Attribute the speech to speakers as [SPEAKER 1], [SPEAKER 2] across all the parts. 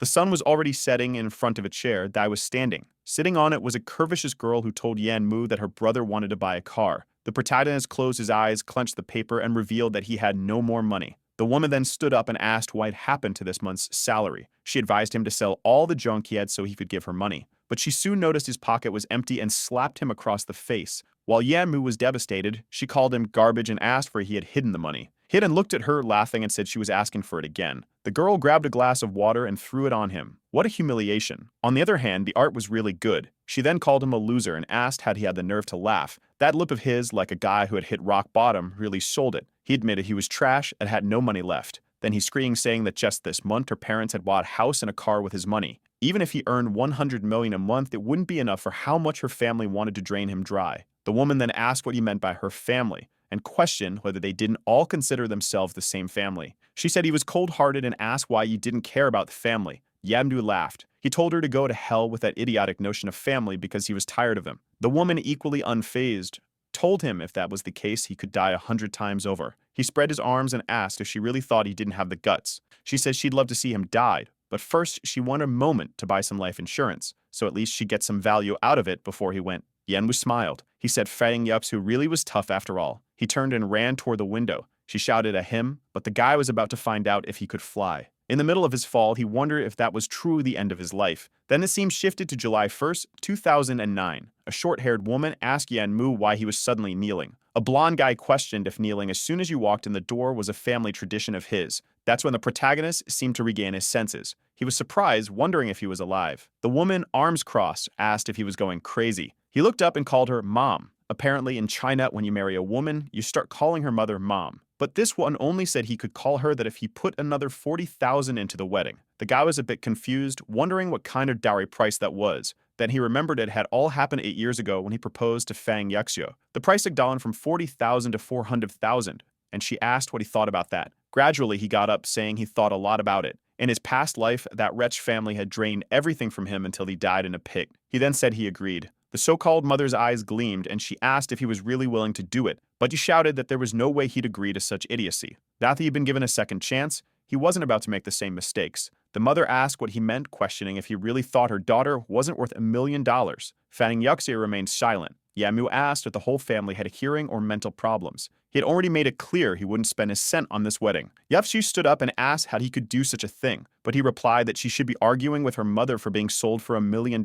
[SPEAKER 1] The sun was already setting in front of a chair that I was standing. Sitting on it was a curvaceous girl who told Yanmu that her brother wanted to buy a car. The protagonist closed his eyes, clenched the paper, and revealed that he had no more money. The woman then stood up and asked what had happened to this month's salary. She advised him to sell all the junk he had so he could give her money. But she soon noticed his pocket was empty and slapped him across the face. While Yanmu was devastated, she called him garbage and asked where he had hidden the money. He then looked at her, laughing, and said she was asking for it again. The girl grabbed a glass of water and threw it on him. What a humiliation. On the other hand, the art was really good. She then called him a loser and asked had he had the nerve to laugh. That lip of his, like a guy who had hit rock bottom, really sold it. He admitted he was trash and had no money left. Then he screamed, saying that just this month her parents had bought a house and a car with his money. Even if he earned 100 million a month, it wouldn't be enough for how much her family wanted to drain him dry. The woman then asked what he meant by her family, and questioned whether they didn't all consider themselves the same family. She said he was cold-hearted and asked why he didn't care about the family. Yamdu laughed. He told her to go to hell with that idiotic notion of family because he was tired of him. The woman, equally unfazed, told him if that was the case he could die 100 times over. He spread his arms and asked if she really thought he didn't have the guts. She said she'd love to see him die, but first she wanted a moment to buy some life insurance, so at least she'd get some value out of it before he went. Yanwu smiled. He said Fang Yups who really was tough after all. He turned and ran toward the window. She shouted at him, but the guy was about to find out if he could fly. In the middle of his fall, he wondered if that was truly the end of his life. Then the scene shifted to July 1st, 2009. A short-haired woman asked Yanmu why he was suddenly kneeling. A blonde guy questioned if kneeling as soon as you walked in the door was a family tradition of his. That's when the protagonist seemed to regain his senses. He was surprised, wondering if he was alive. The woman, arms crossed, asked if he was going crazy. He looked up and called her Mom. Apparently in China, when you marry a woman, you start calling her mother Mom. But this one only said he could call her that if he put another 40,000 into the wedding. The guy was a bit confused, wondering what kind of dowry price that was. Then he remembered it had all happened 8 years ago when he proposed to Fang Yuxio. The price had gone from 40,000 to 400,000, and she asked what he thought about that. Gradually, he got up, saying he thought a lot about it. In his past life, that wretched family had drained everything from him until he died in a pit. He then said he agreed. The so-called mother's eyes gleamed, and she asked if he was really willing to do it, but he shouted that there was no way he'd agree to such idiocy. That he had been given a second chance, he wasn't about to make the same mistakes. The mother asked what he meant, questioning if he really thought her daughter wasn't worth $1 million. Fang Yuxia remained silent. Yamu asked if the whole family had hearing or mental problems. He had already made it clear he wouldn't spend a cent on this wedding. Yafshu stood up and asked how he could do such a thing, but he replied that she should be arguing with her mother for being sold for $1 million.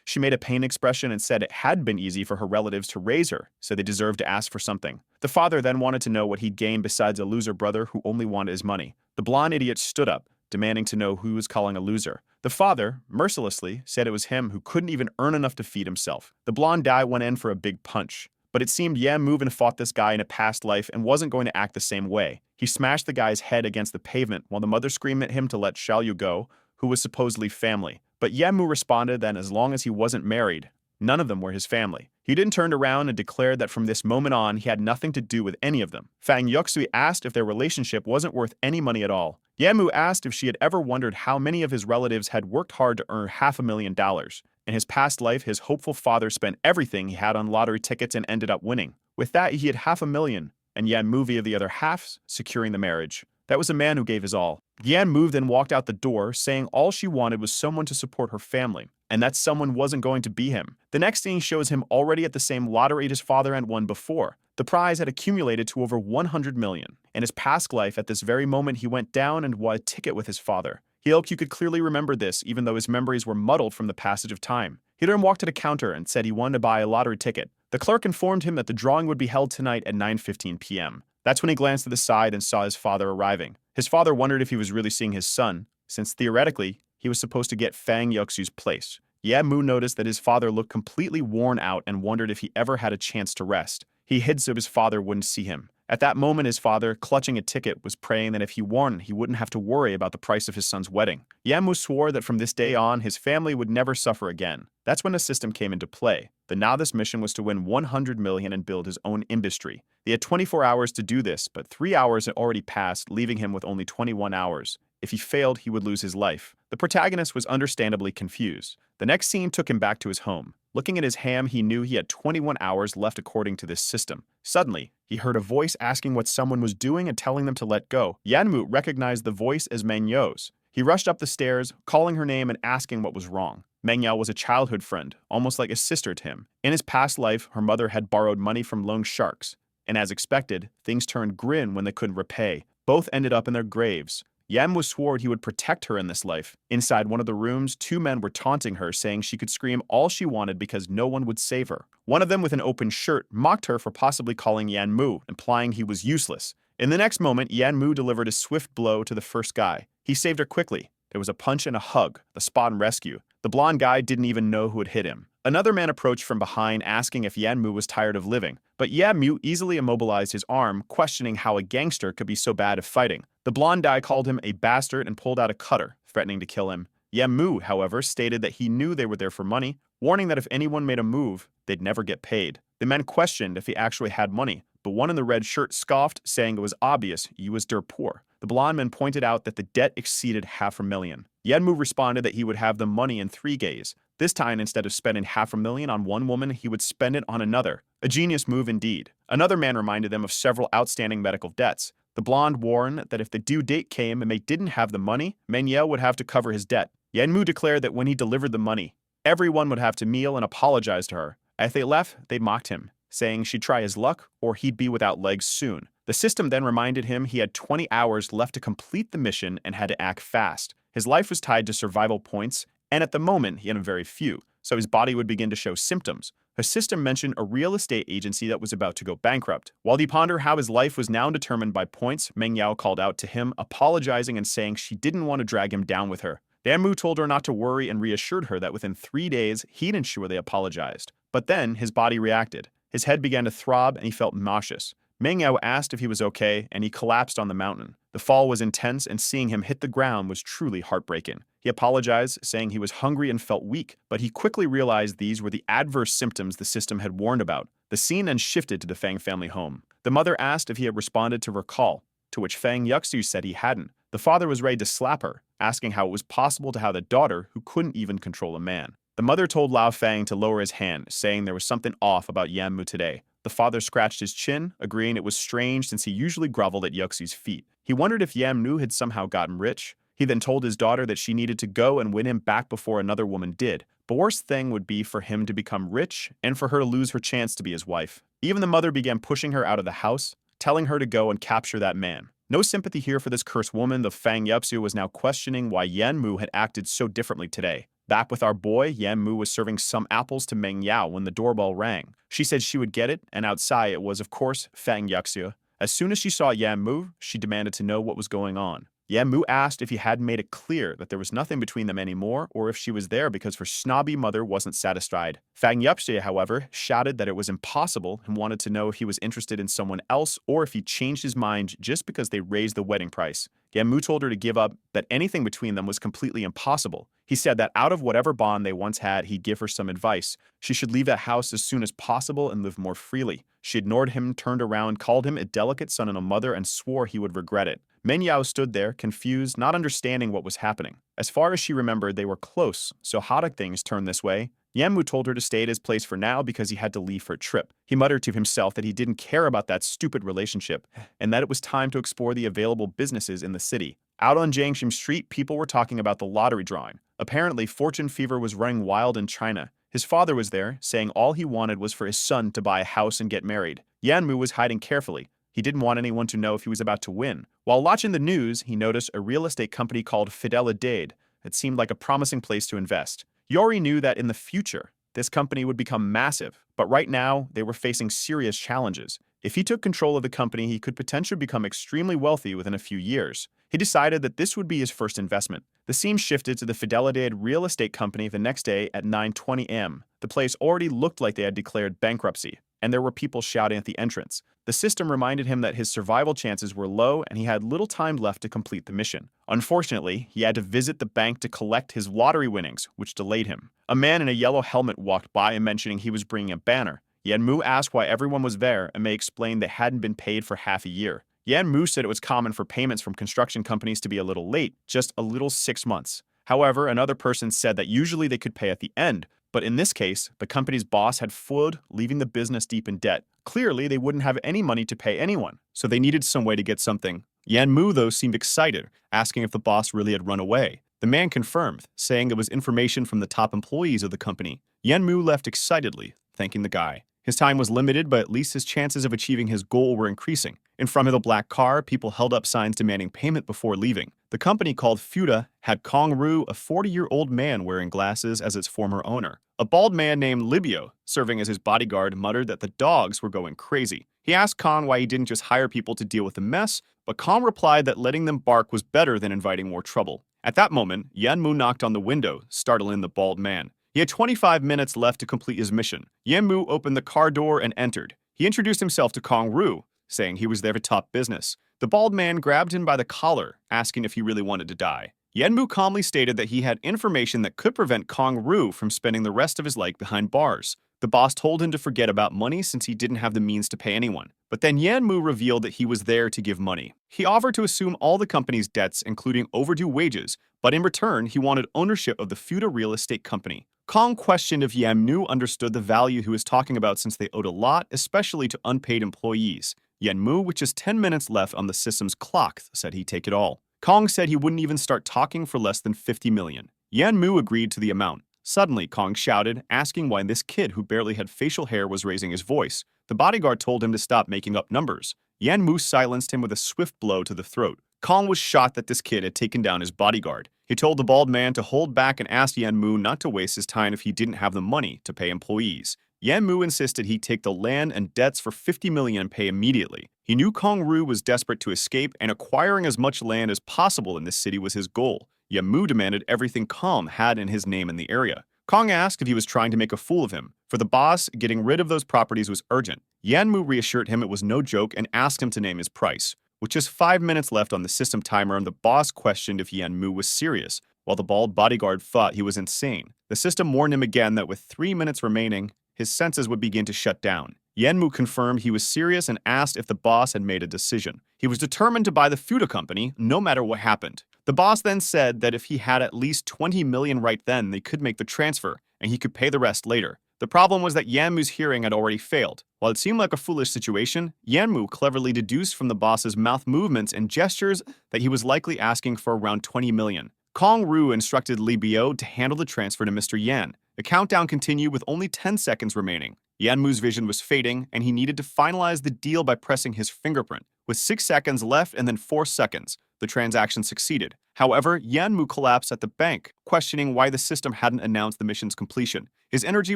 [SPEAKER 1] She made a pain expression and said it had been easy for her relatives to raise her, so they deserved to ask for something. The father then wanted to know what he'd gained besides a loser brother who only wanted his money. The blonde idiot stood up, demanding to know who he was calling a loser. The father, mercilessly, said it was him who couldn't even earn enough to feed himself. The blonde guy went in for a big punch. But it seemed Yam moved and fought this guy in a past life and wasn't going to act the same way. He smashed the guy's head against the pavement while the mother screamed at him to let Xiaoyu go, who was supposedly family. But Yamu responded that as long as he wasn't married, none of them were his family. He then turned around and declared that from this moment on, he had nothing to do with any of them. Fang Yuxui asked if their relationship wasn't worth any money at all. Yamu asked if she had ever wondered how many of his relatives had worked hard to earn $500,000. In his past life, his hopeful father spent everything he had on lottery tickets and ended up winning. With that, he had $500,000, and Yamu via the other half, securing the marriage. That was a man who gave his all. Yan moved and walked out the door, saying all she wanted was someone to support her family, and that someone wasn't going to be him. The next scene shows him already at the same lottery his father had won before. The prize had accumulated to over 100 million. In his past life, at this very moment, he went down and bought a ticket with his father. He hoped you could clearly remember this, even though his memories were muddled from the passage of time. He then walked to the counter and said he wanted to buy a lottery ticket. The clerk informed him that the drawing would be held tonight at 9:15 p.m. That's when he glanced to the side and saw his father arriving. His father wondered if he was really seeing his son, since theoretically, he was supposed to get Fang Yuxu's place. Yamu noticed that his father looked completely worn out and wondered if he ever had a chance to rest. He hid so his father wouldn't see him. At that moment, his father, clutching a ticket, was praying that if he won, he wouldn't have to worry about the price of his son's wedding. Yamu swore that from this day on, his family would never suffer again. That's when the system came into play. The novice mission was to win 100 million and build his own industry. They had 24 hours to do this, but 3 hours had already passed, leaving him with only 21 hours. If he failed, he would lose his life. The protagonist was understandably confused. The next scene took him back to his home. Looking at his ham, he knew he had 21 hours left according to this system. Suddenly, he heard a voice asking what someone was doing and telling them to let go. Yanmu recognized the voice as Manyo's. He rushed up the stairs, calling her name and asking what was wrong. Mangyao was a childhood friend, almost like a sister to him. In his past life, her mother had borrowed money from loan sharks, and as expected, things turned grim when they couldn't repay. Both ended up in their graves. Yan was swore he would protect her in this life. Inside one of the rooms, two men were taunting her, saying she could scream all she wanted because no one would save her. One of them, with an open shirt, mocked her for possibly calling Yan Mu, implying he was useless. In the next moment, Yan Mu delivered a swift blow to the first guy. He saved her quickly. There was a punch and a hug, the spot and rescue. The blonde guy didn't even know who had hit him. Another man approached from behind, asking if Yan Mu was tired of living, but Yan Mu easily immobilized his arm, questioning how a gangster could be so bad at fighting. The blonde guy called him a bastard and pulled out a cutter, threatening to kill him. Yan Mu, however, stated that he knew they were there for money, warning that if anyone made a move, they'd never get paid. The men questioned if he actually had money, but one in the red shirt scoffed, saying it was obvious he was dirt poor. The blonde man pointed out that the debt exceeded $500,000. Yan Mu responded that he would have the money in 3 days. This time, instead of spending $500,000 on one woman, he would spend it on another. A genius move indeed. Another man reminded them of several outstanding medical debts. The blonde warned that if the due date came and they didn't have the money, Manhwa would have to cover his debt. Yan Mu declared that when he delivered the money, everyone would have to kneel and apologize to her. As they left, they mocked him, saying she'd try his luck or he'd be without legs soon. The system then reminded him he had 20 hours left to complete the mission and had to act fast. His life was tied to survival points, and at the moment he had very few, so his body would begin to show symptoms. Her system mentioned a real estate agency that was about to go bankrupt. While he pondered how his life was now determined by points, Mangyao called out to him, apologizing and saying she didn't want to drag him down with her. Yan Mu told her not to worry and reassured her that within 3 days, he'd ensure they apologized. But then his body reacted. His head began to throb and he felt nauseous. Mangyao asked if he was okay, and he collapsed on the mountain. The fall was intense, and seeing him hit the ground was truly heartbreaking. He apologized, saying he was hungry and felt weak, but he quickly realized these were the adverse symptoms the system had warned about. The scene then shifted to the Fang family home. The mother asked if he had responded to her call, to which Fang Yuxu said he hadn't. The father was ready to slap her, asking how it was possible to have a daughter who couldn't even control a man. The mother told Lao Fang to lower his hand, saying there was something off about Yan Mu today. The father scratched his chin, agreeing it was strange since he usually groveled at Yuxi's feet. He wondered if Yan Mu had somehow gotten rich. He then told his daughter that she needed to go and win him back before another woman did. The worst thing would be for him to become rich and for her to lose her chance to be his wife. Even the mother began pushing her out of the house, telling her to go and capture that man. No sympathy here for this cursed woman. The Fang Yupsu was now questioning why Yan Mu had acted so differently today. Back with our boy, Yan Mu was serving some apples to Meng Yao when the doorbell rang. She said she would get it, and outside it was, of course, Fang Yuxia. As soon as she saw Yan Mu, she demanded to know what was going on. Yan Mu asked if he hadn't made it clear that there was nothing between them anymore, or if she was there because her snobby mother wasn't satisfied. Fang Yupxie, however, shouted that it was impossible and wanted to know if he was interested in someone else or if he changed his mind just because they raised the wedding price. Yan Mu told her to give up, that anything between them was completely impossible. He said that out of whatever bond they once had, he'd give her some advice. She should leave that house as soon as possible and live more freely. She ignored him, turned around, called him a delicate son and a mother, and swore he would regret it. Men Yao stood there, confused, not understanding what was happening. As far as she remembered, they were close, so how did things turn this way? Yan Mu told her to stay at his place for now because he had to leave for a trip. He muttered to himself that he didn't care about that stupid relationship, and that it was time to explore the available businesses in the city. Out on Jiangxim Street, people were talking about the lottery drawing. Apparently, fortune fever was running wild in China. His father was there, saying all he wanted was for his son to buy a house and get married. Yan Mu was hiding carefully. He didn't want anyone to know if he was about to win. While watching the news, he noticed a real estate company called Fidelidade. It seemed like a promising place to invest. Yori knew that in the future, this company would become massive, but right now, they were facing serious challenges. If he took control of the company, he could potentially become extremely wealthy within a few years. He decided that this would be his first investment. The scene shifted to the Fidelidade real estate company the next day at 9:20 am. The place already looked like they had declared bankruptcy, and there were people shouting at the entrance. The system reminded him that his survival chances were low and he had little time left to complete the mission. Unfortunately, he had to visit the bank to collect his lottery winnings, which delayed him. A man in a yellow helmet walked by and mentioning he was bringing a banner. Yan Mu asked why everyone was there, and Mei explained they hadn't been paid for half a year. Yan Mu said it was common for payments from construction companies to be a little late, just a little 6 months. However, another person said that usually they could pay at the end, but in this case, the company's boss had fled, leaving the business deep in debt. Clearly, they wouldn't have any money to pay anyone, so they needed some way to get something Yanmu, though, seemed excited, asking if the boss really had run away. The man confirmed, saying it was information from the top employees of the company. Yanmu left excitedly, thanking the guy. His time was limited, but at least his chances of achieving his goal were increasing. In front of the black car, people held up signs demanding payment before leaving. The company called Fuda had Kong Ru, a 40-year-old man wearing glasses, as its former owner. A bald man named Libyo, serving as his bodyguard, muttered that the dogs were going crazy. He asked Kong why he didn't just hire people to deal with the mess, but Kong replied that letting them bark was better than inviting more trouble. At that moment, Yanmu knocked on the window, startling the bald man. He had 25 minutes left to complete his mission. Yanmu opened the car door and entered. He introduced himself to Kong Ru, saying he was there to top business. The bald man grabbed him by the collar, asking if he really wanted to die. Yanmu calmly stated that he had information that could prevent Kong Ru from spending the rest of his life behind bars. The boss told him to forget about money since he didn't have the means to pay anyone. But then Yanmu revealed that he was there to give money. He offered to assume all the company's debts, including overdue wages, but in return, he wanted ownership of the Fuda real estate company. Kong questioned if Yanmu understood the value he was talking about since they owed a lot, especially to unpaid employees. Yanmu, with just 10 minutes left on the system's clock, said he'd take it all. Kong said he wouldn't even start talking for less than 50 million. Yanmu agreed to the amount. Suddenly, Kong shouted, asking why this kid who barely had facial hair was raising his voice. The bodyguard told him to stop making up numbers. Yanmu silenced him with a swift blow to the throat. Kong was shocked that this kid had taken down his bodyguard. He told the bald man to hold back and asked Yanmu not to waste his time if he didn't have the money to pay employees. Yanmu insisted he'd take the land and debts for 50 million and pay immediately. He knew Kong Ru was desperate to escape, and acquiring as much land as possible in this city was his goal. Yanmu demanded everything Kong had in his name in the area. Kong asked if he was trying to make a fool of him. For the boss, getting rid of those properties was urgent. Yanmu reassured him it was no joke and asked him to name his price. With just 5 minutes left on the system timer, and the boss questioned if Yanmu was serious, while the bald bodyguard thought he was insane. The system warned him again that with 3 minutes remaining, his senses would begin to shut down. Yanmu confirmed he was serious and asked if the boss had made a decision. He was determined to buy the Fuda company, no matter what happened. The boss then said that if he had at least 20 million right then, they could make the transfer, and he could pay the rest later. The problem was that Yanmu's hearing had already failed. While it seemed like a foolish situation, Yanmu cleverly deduced from the boss's mouth movements and gestures that he was likely asking for around 20 million. Kong Ru instructed Li Biao to handle the transfer to Mr. Yan. The countdown continued with only 10 seconds remaining. Yanmu's vision was fading, and he needed to finalize the deal by pressing his fingerprint. With 6 seconds left and then 4 seconds, the transaction succeeded. However, Yanmu collapsed at the bank, questioning why the system hadn't announced the mission's completion. His energy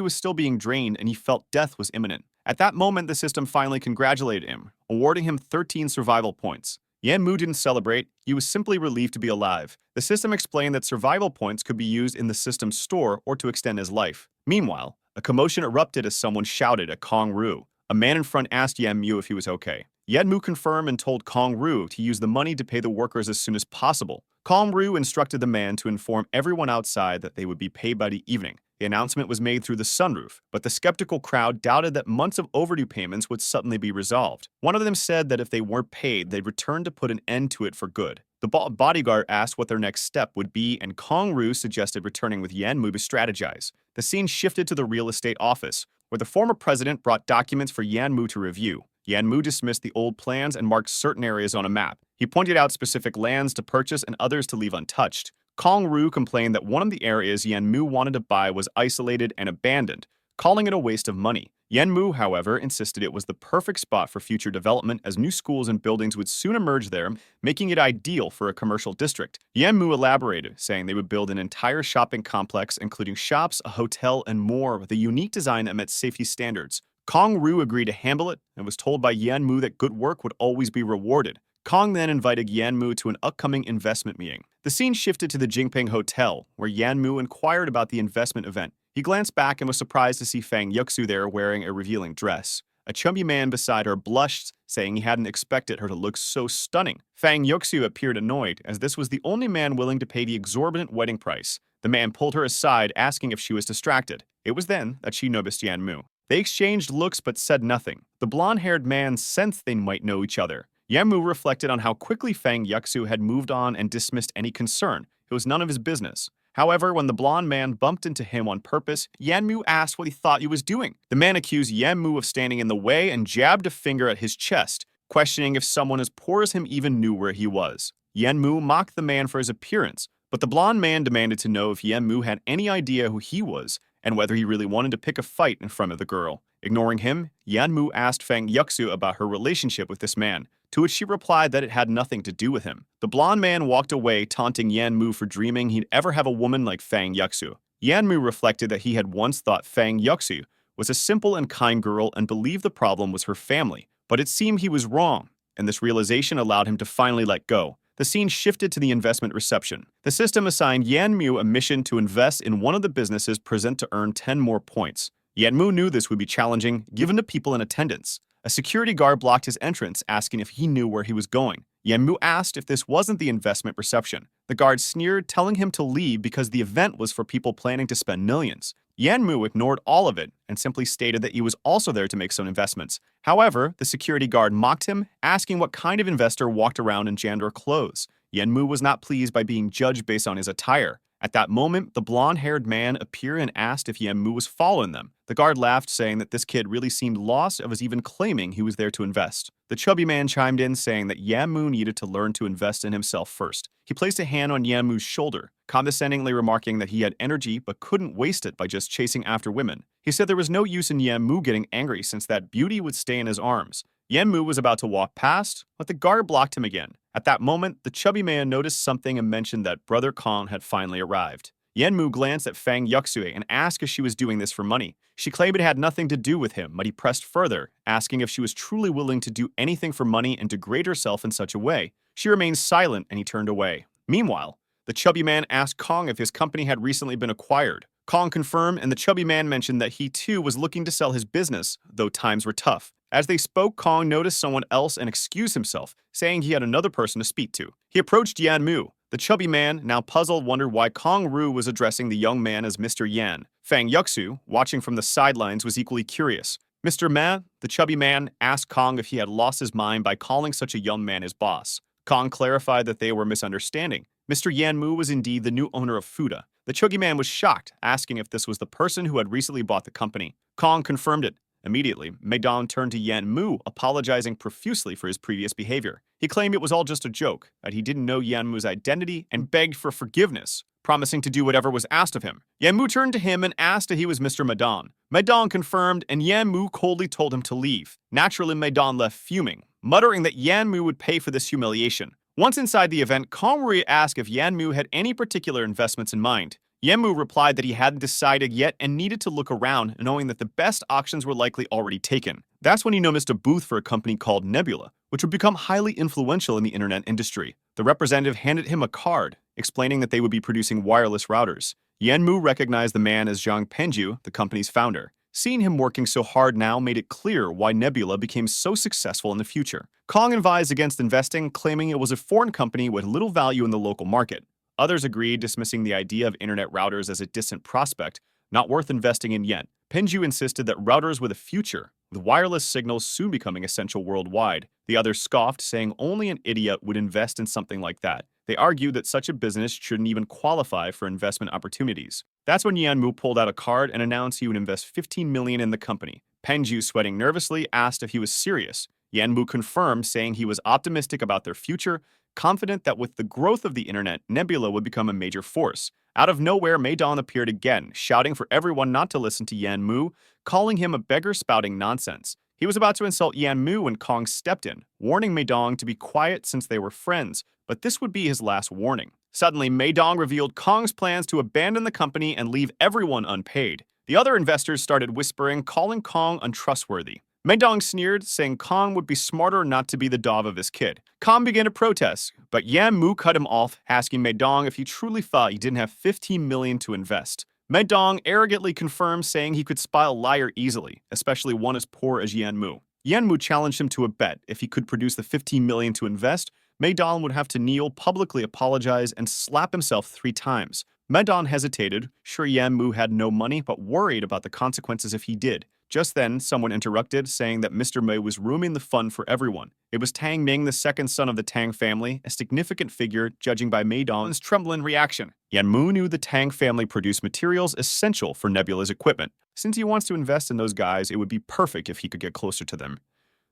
[SPEAKER 1] was still being drained, and he felt death was imminent. At that moment, the system finally congratulated him, awarding him 13 survival points. Yanmu didn't celebrate, he was simply relieved to be alive. The system explained that survival points could be used in the system's store or to extend his life. Meanwhile, a commotion erupted as someone shouted at Kong Ru. A man in front asked Yanmu if he was okay. Yanmu confirmed and told Kong Ru to use the money to pay the workers as soon as possible. Kong Ru instructed the man to inform everyone outside that they would be paid by the evening. The announcement was made through the sunroof, but the skeptical crowd doubted that months of overdue payments would suddenly be resolved. One of them said that if they weren't paid, they'd return to put an end to it for good. The bodyguard asked what their next step would be, and Kong Ru suggested returning with Yanmu to strategize. The scene shifted to the real estate office, where the former president brought documents for Yanmu to review. Yanmu dismissed the old plans and marked certain areas on a map. He pointed out specific lands to purchase and others to leave untouched. Kong Ru complained that one of the areas Yanmu wanted to buy was isolated and abandoned, calling it a waste of money. Yanmu, however, insisted it was the perfect spot for future development, as new schools and buildings would soon emerge there, making it ideal for a commercial district. Yanmu elaborated, saying they would build an entire shopping complex, including shops, a hotel, and more, with a unique design that met safety standards. Kong Ru agreed to handle it and was told by Yanmu that good work would always be rewarded. Kong then invited Yanmu to an upcoming investment meeting. The scene shifted to the Jingping Hotel, where Yanmu inquired about the investment event. He glanced back and was surprised to see Fang Yuxu there wearing a revealing dress. A chubby man beside her blushed, saying he hadn't expected her to look so stunning. Fang Yuxu appeared annoyed, as this was the only man willing to pay the exorbitant wedding price. The man pulled her aside, asking if she was distracted. It was then that she noticed Yanmu. They exchanged looks but said nothing. The blonde-haired man sensed they might know each other. Yanmu reflected on how quickly Fang Yuxu had moved on and dismissed any concern. It was none of his business. However, when the blonde man bumped into him on purpose, Yanmu asked what he thought he was doing. The man accused Yanmu of standing in the way and jabbed a finger at his chest. questioning if someone as poor as him even knew where he was. Yanmu mocked the man for his appearance, but the blonde man demanded to know if Yanmu had any idea who he was and whether he really wanted to pick a fight in front of the girl. Ignoring him, Yanmu asked Fang Yuxu about her relationship with this man, to which she replied that it had nothing to do with him. The blonde man walked away, taunting Yanmu for dreaming he'd ever have a woman like Fang Yuxu. Yanmu reflected that he had once thought Fang Yuxu was a simple and kind girl and believed the problem was her family, but it seemed he was wrong, and this realization allowed him to finally let go. The scene shifted to the investment reception. The system assigned Yanmu a mission to invest in one of the businesses present to earn 10 more points. Yanmu knew this would be challenging, given the people in attendance. A security guard blocked his entrance, asking if he knew where he was going. Yanmu asked if this wasn't the investment reception. The guard sneered, telling him to leave because the event was for people planning to spend millions. Yanmu ignored all of it and simply stated that he was also there to make some investments. However, the security guard mocked him, asking what kind of investor walked around in gender clothes. Yanmu was not pleased by being judged based on his attire. At that moment, the blonde-haired man appeared and asked if Yanmu was following them. The guard laughed, saying that this kid really seemed lost and was even claiming he was there to invest. The chubby man chimed in, saying that Yanmu needed to learn to invest in himself first. He placed a hand on Yanmu's shoulder, condescendingly remarking that he had energy but couldn't waste it by just chasing after women. He said there was no use in Yanmu getting angry since that beauty would stay in his arms. Yanmu was about to walk past, but the guard blocked him again. At that moment, the chubby man noticed something and mentioned that Brother Kong had finally arrived. Yanmu glanced at Fang Yuxue and asked if she was doing this for money. She claimed it had nothing to do with him, but he pressed further, asking if she was truly willing to do anything for money and degrade herself in such a way. She remained silent and he turned away. Meanwhile, the chubby man asked Kong if his company had recently been acquired. Kong confirmed, and the chubby man mentioned that he too was looking to sell his business, though times were tough. As they spoke, Kong noticed someone else and excused himself, saying he had another person to speak to. He approached Yanmu. The chubby man, now puzzled, wondered why Kong Ru was addressing the young man as Mr. Yan. Fang Yuxu, watching from the sidelines, was equally curious. Mr. Ma, the chubby man, asked Kong if he had lost his mind by calling such a young man his boss. Kong clarified that they were misunderstanding. Mr. Yanmu was indeed the new owner of Fuda. The chubby man was shocked, asking if this was the person who had recently bought the company. Kong confirmed it. Immediately, Meidong turned to Yanmu, apologizing profusely for his previous behavior. He claimed it was all just a joke, that he didn't know Yanmu's identity, and begged for forgiveness, promising to do whatever was asked of him. Yanmu turned to him and asked if he was Mr. Meidong. Meidong confirmed, and Yanmu coldly told him to leave. Naturally, Meidong left fuming, muttering that Yanmu would pay for this humiliation. Once inside the event, Kongri asked if Yanmu had any particular investments in mind. Yanmu replied that he hadn't decided yet and needed to look around, knowing that the best auctions were likely already taken. That's when he noticed a booth for a company called Nebula, which would become highly influential in the internet industry. The representative handed him a card, explaining that they would be producing wireless routers. Yanmu recognized the man as Zhang Penju, the company's founder. Seeing him working so hard now made it clear why Nebula became so successful in the future. Kong advised against investing, claiming it was a foreign company with little value in the local market. Others agreed, dismissing the idea of internet routers as a distant prospect, not worth investing in yet. Penju insisted that routers were the future, with wireless signals soon becoming essential worldwide. The others scoffed, saying only an idiot would invest in something like that. They argued that such a business shouldn't even qualify for investment opportunities. That's when Yanmu pulled out a card and announced he would invest 15 million in the company. Penju, sweating nervously, asked if he was serious. Yanmu confirmed, saying he was optimistic about their future, confident that with the growth of the internet, Nebula would become a major force. Out of nowhere, Meidong appeared again, shouting for everyone not to listen to Yanmu, calling him a beggar spouting nonsense. He was about to insult Yanmu when Kong stepped in, warning Meidong to be quiet since they were friends, but this would be his last warning. Suddenly, Meidong revealed Kong's plans to abandon the company and leave everyone unpaid. The other investors started whispering, calling Kong untrustworthy. Meidong sneered, saying Kong would be smarter not to be the dog of this kid. Kong began to protest, but Yanmu cut him off, asking Meidong if he truly thought he didn't have 15 million to invest. Meidong arrogantly confirmed, saying he could spot a liar easily, especially one as poor as Yanmu. Yanmu challenged him to a bet. If he could produce the 15 million to invest, Meidong would have to kneel, publicly apologize, and slap himself 3 times. Meidong hesitated, sure Yanmu had no money, but worried about the consequences if he did. Just then, someone interrupted, saying that Mr. Mei was ruining the fun for everyone. It was Tang Ming, the second son of the Tang family, a significant figure, judging by Meidong's trembling reaction. Yanmu knew the Tang family produced materials essential for Nebula's equipment. Since he wants to invest in those guys, it would be perfect if he could get closer to them.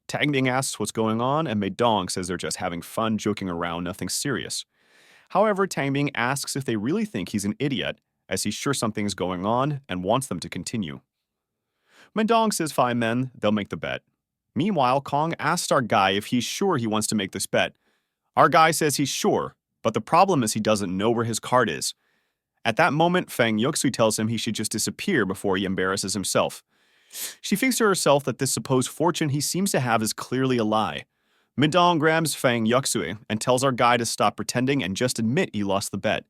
[SPEAKER 1] Tang Ming asks what's going on, and Mei Dong says they're just having fun, joking around, nothing serious. However, Tang Ming asks if they really think he's an idiot, as he's sure something's going on and wants them to continue. Mei Dong says fine then, they'll make the bet. Meanwhile, Kong asks our guy if he's sure he wants to make this bet. Our guy says he's sure, but the problem is he doesn't know where his card is. At that moment, Fang Yuxi tells him he should just disappear before he embarrasses himself. She thinks to herself that this supposed fortune he seems to have is clearly a lie. Midong grabs Fang Yuxi and tells our guy to stop pretending and just admit he lost the bet.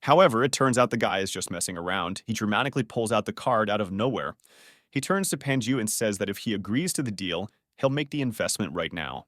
[SPEAKER 1] However, it turns out the guy is just messing around. He dramatically pulls out the card out of nowhere. He turns to Panju and says that if he agrees to the deal, he'll make the investment right now.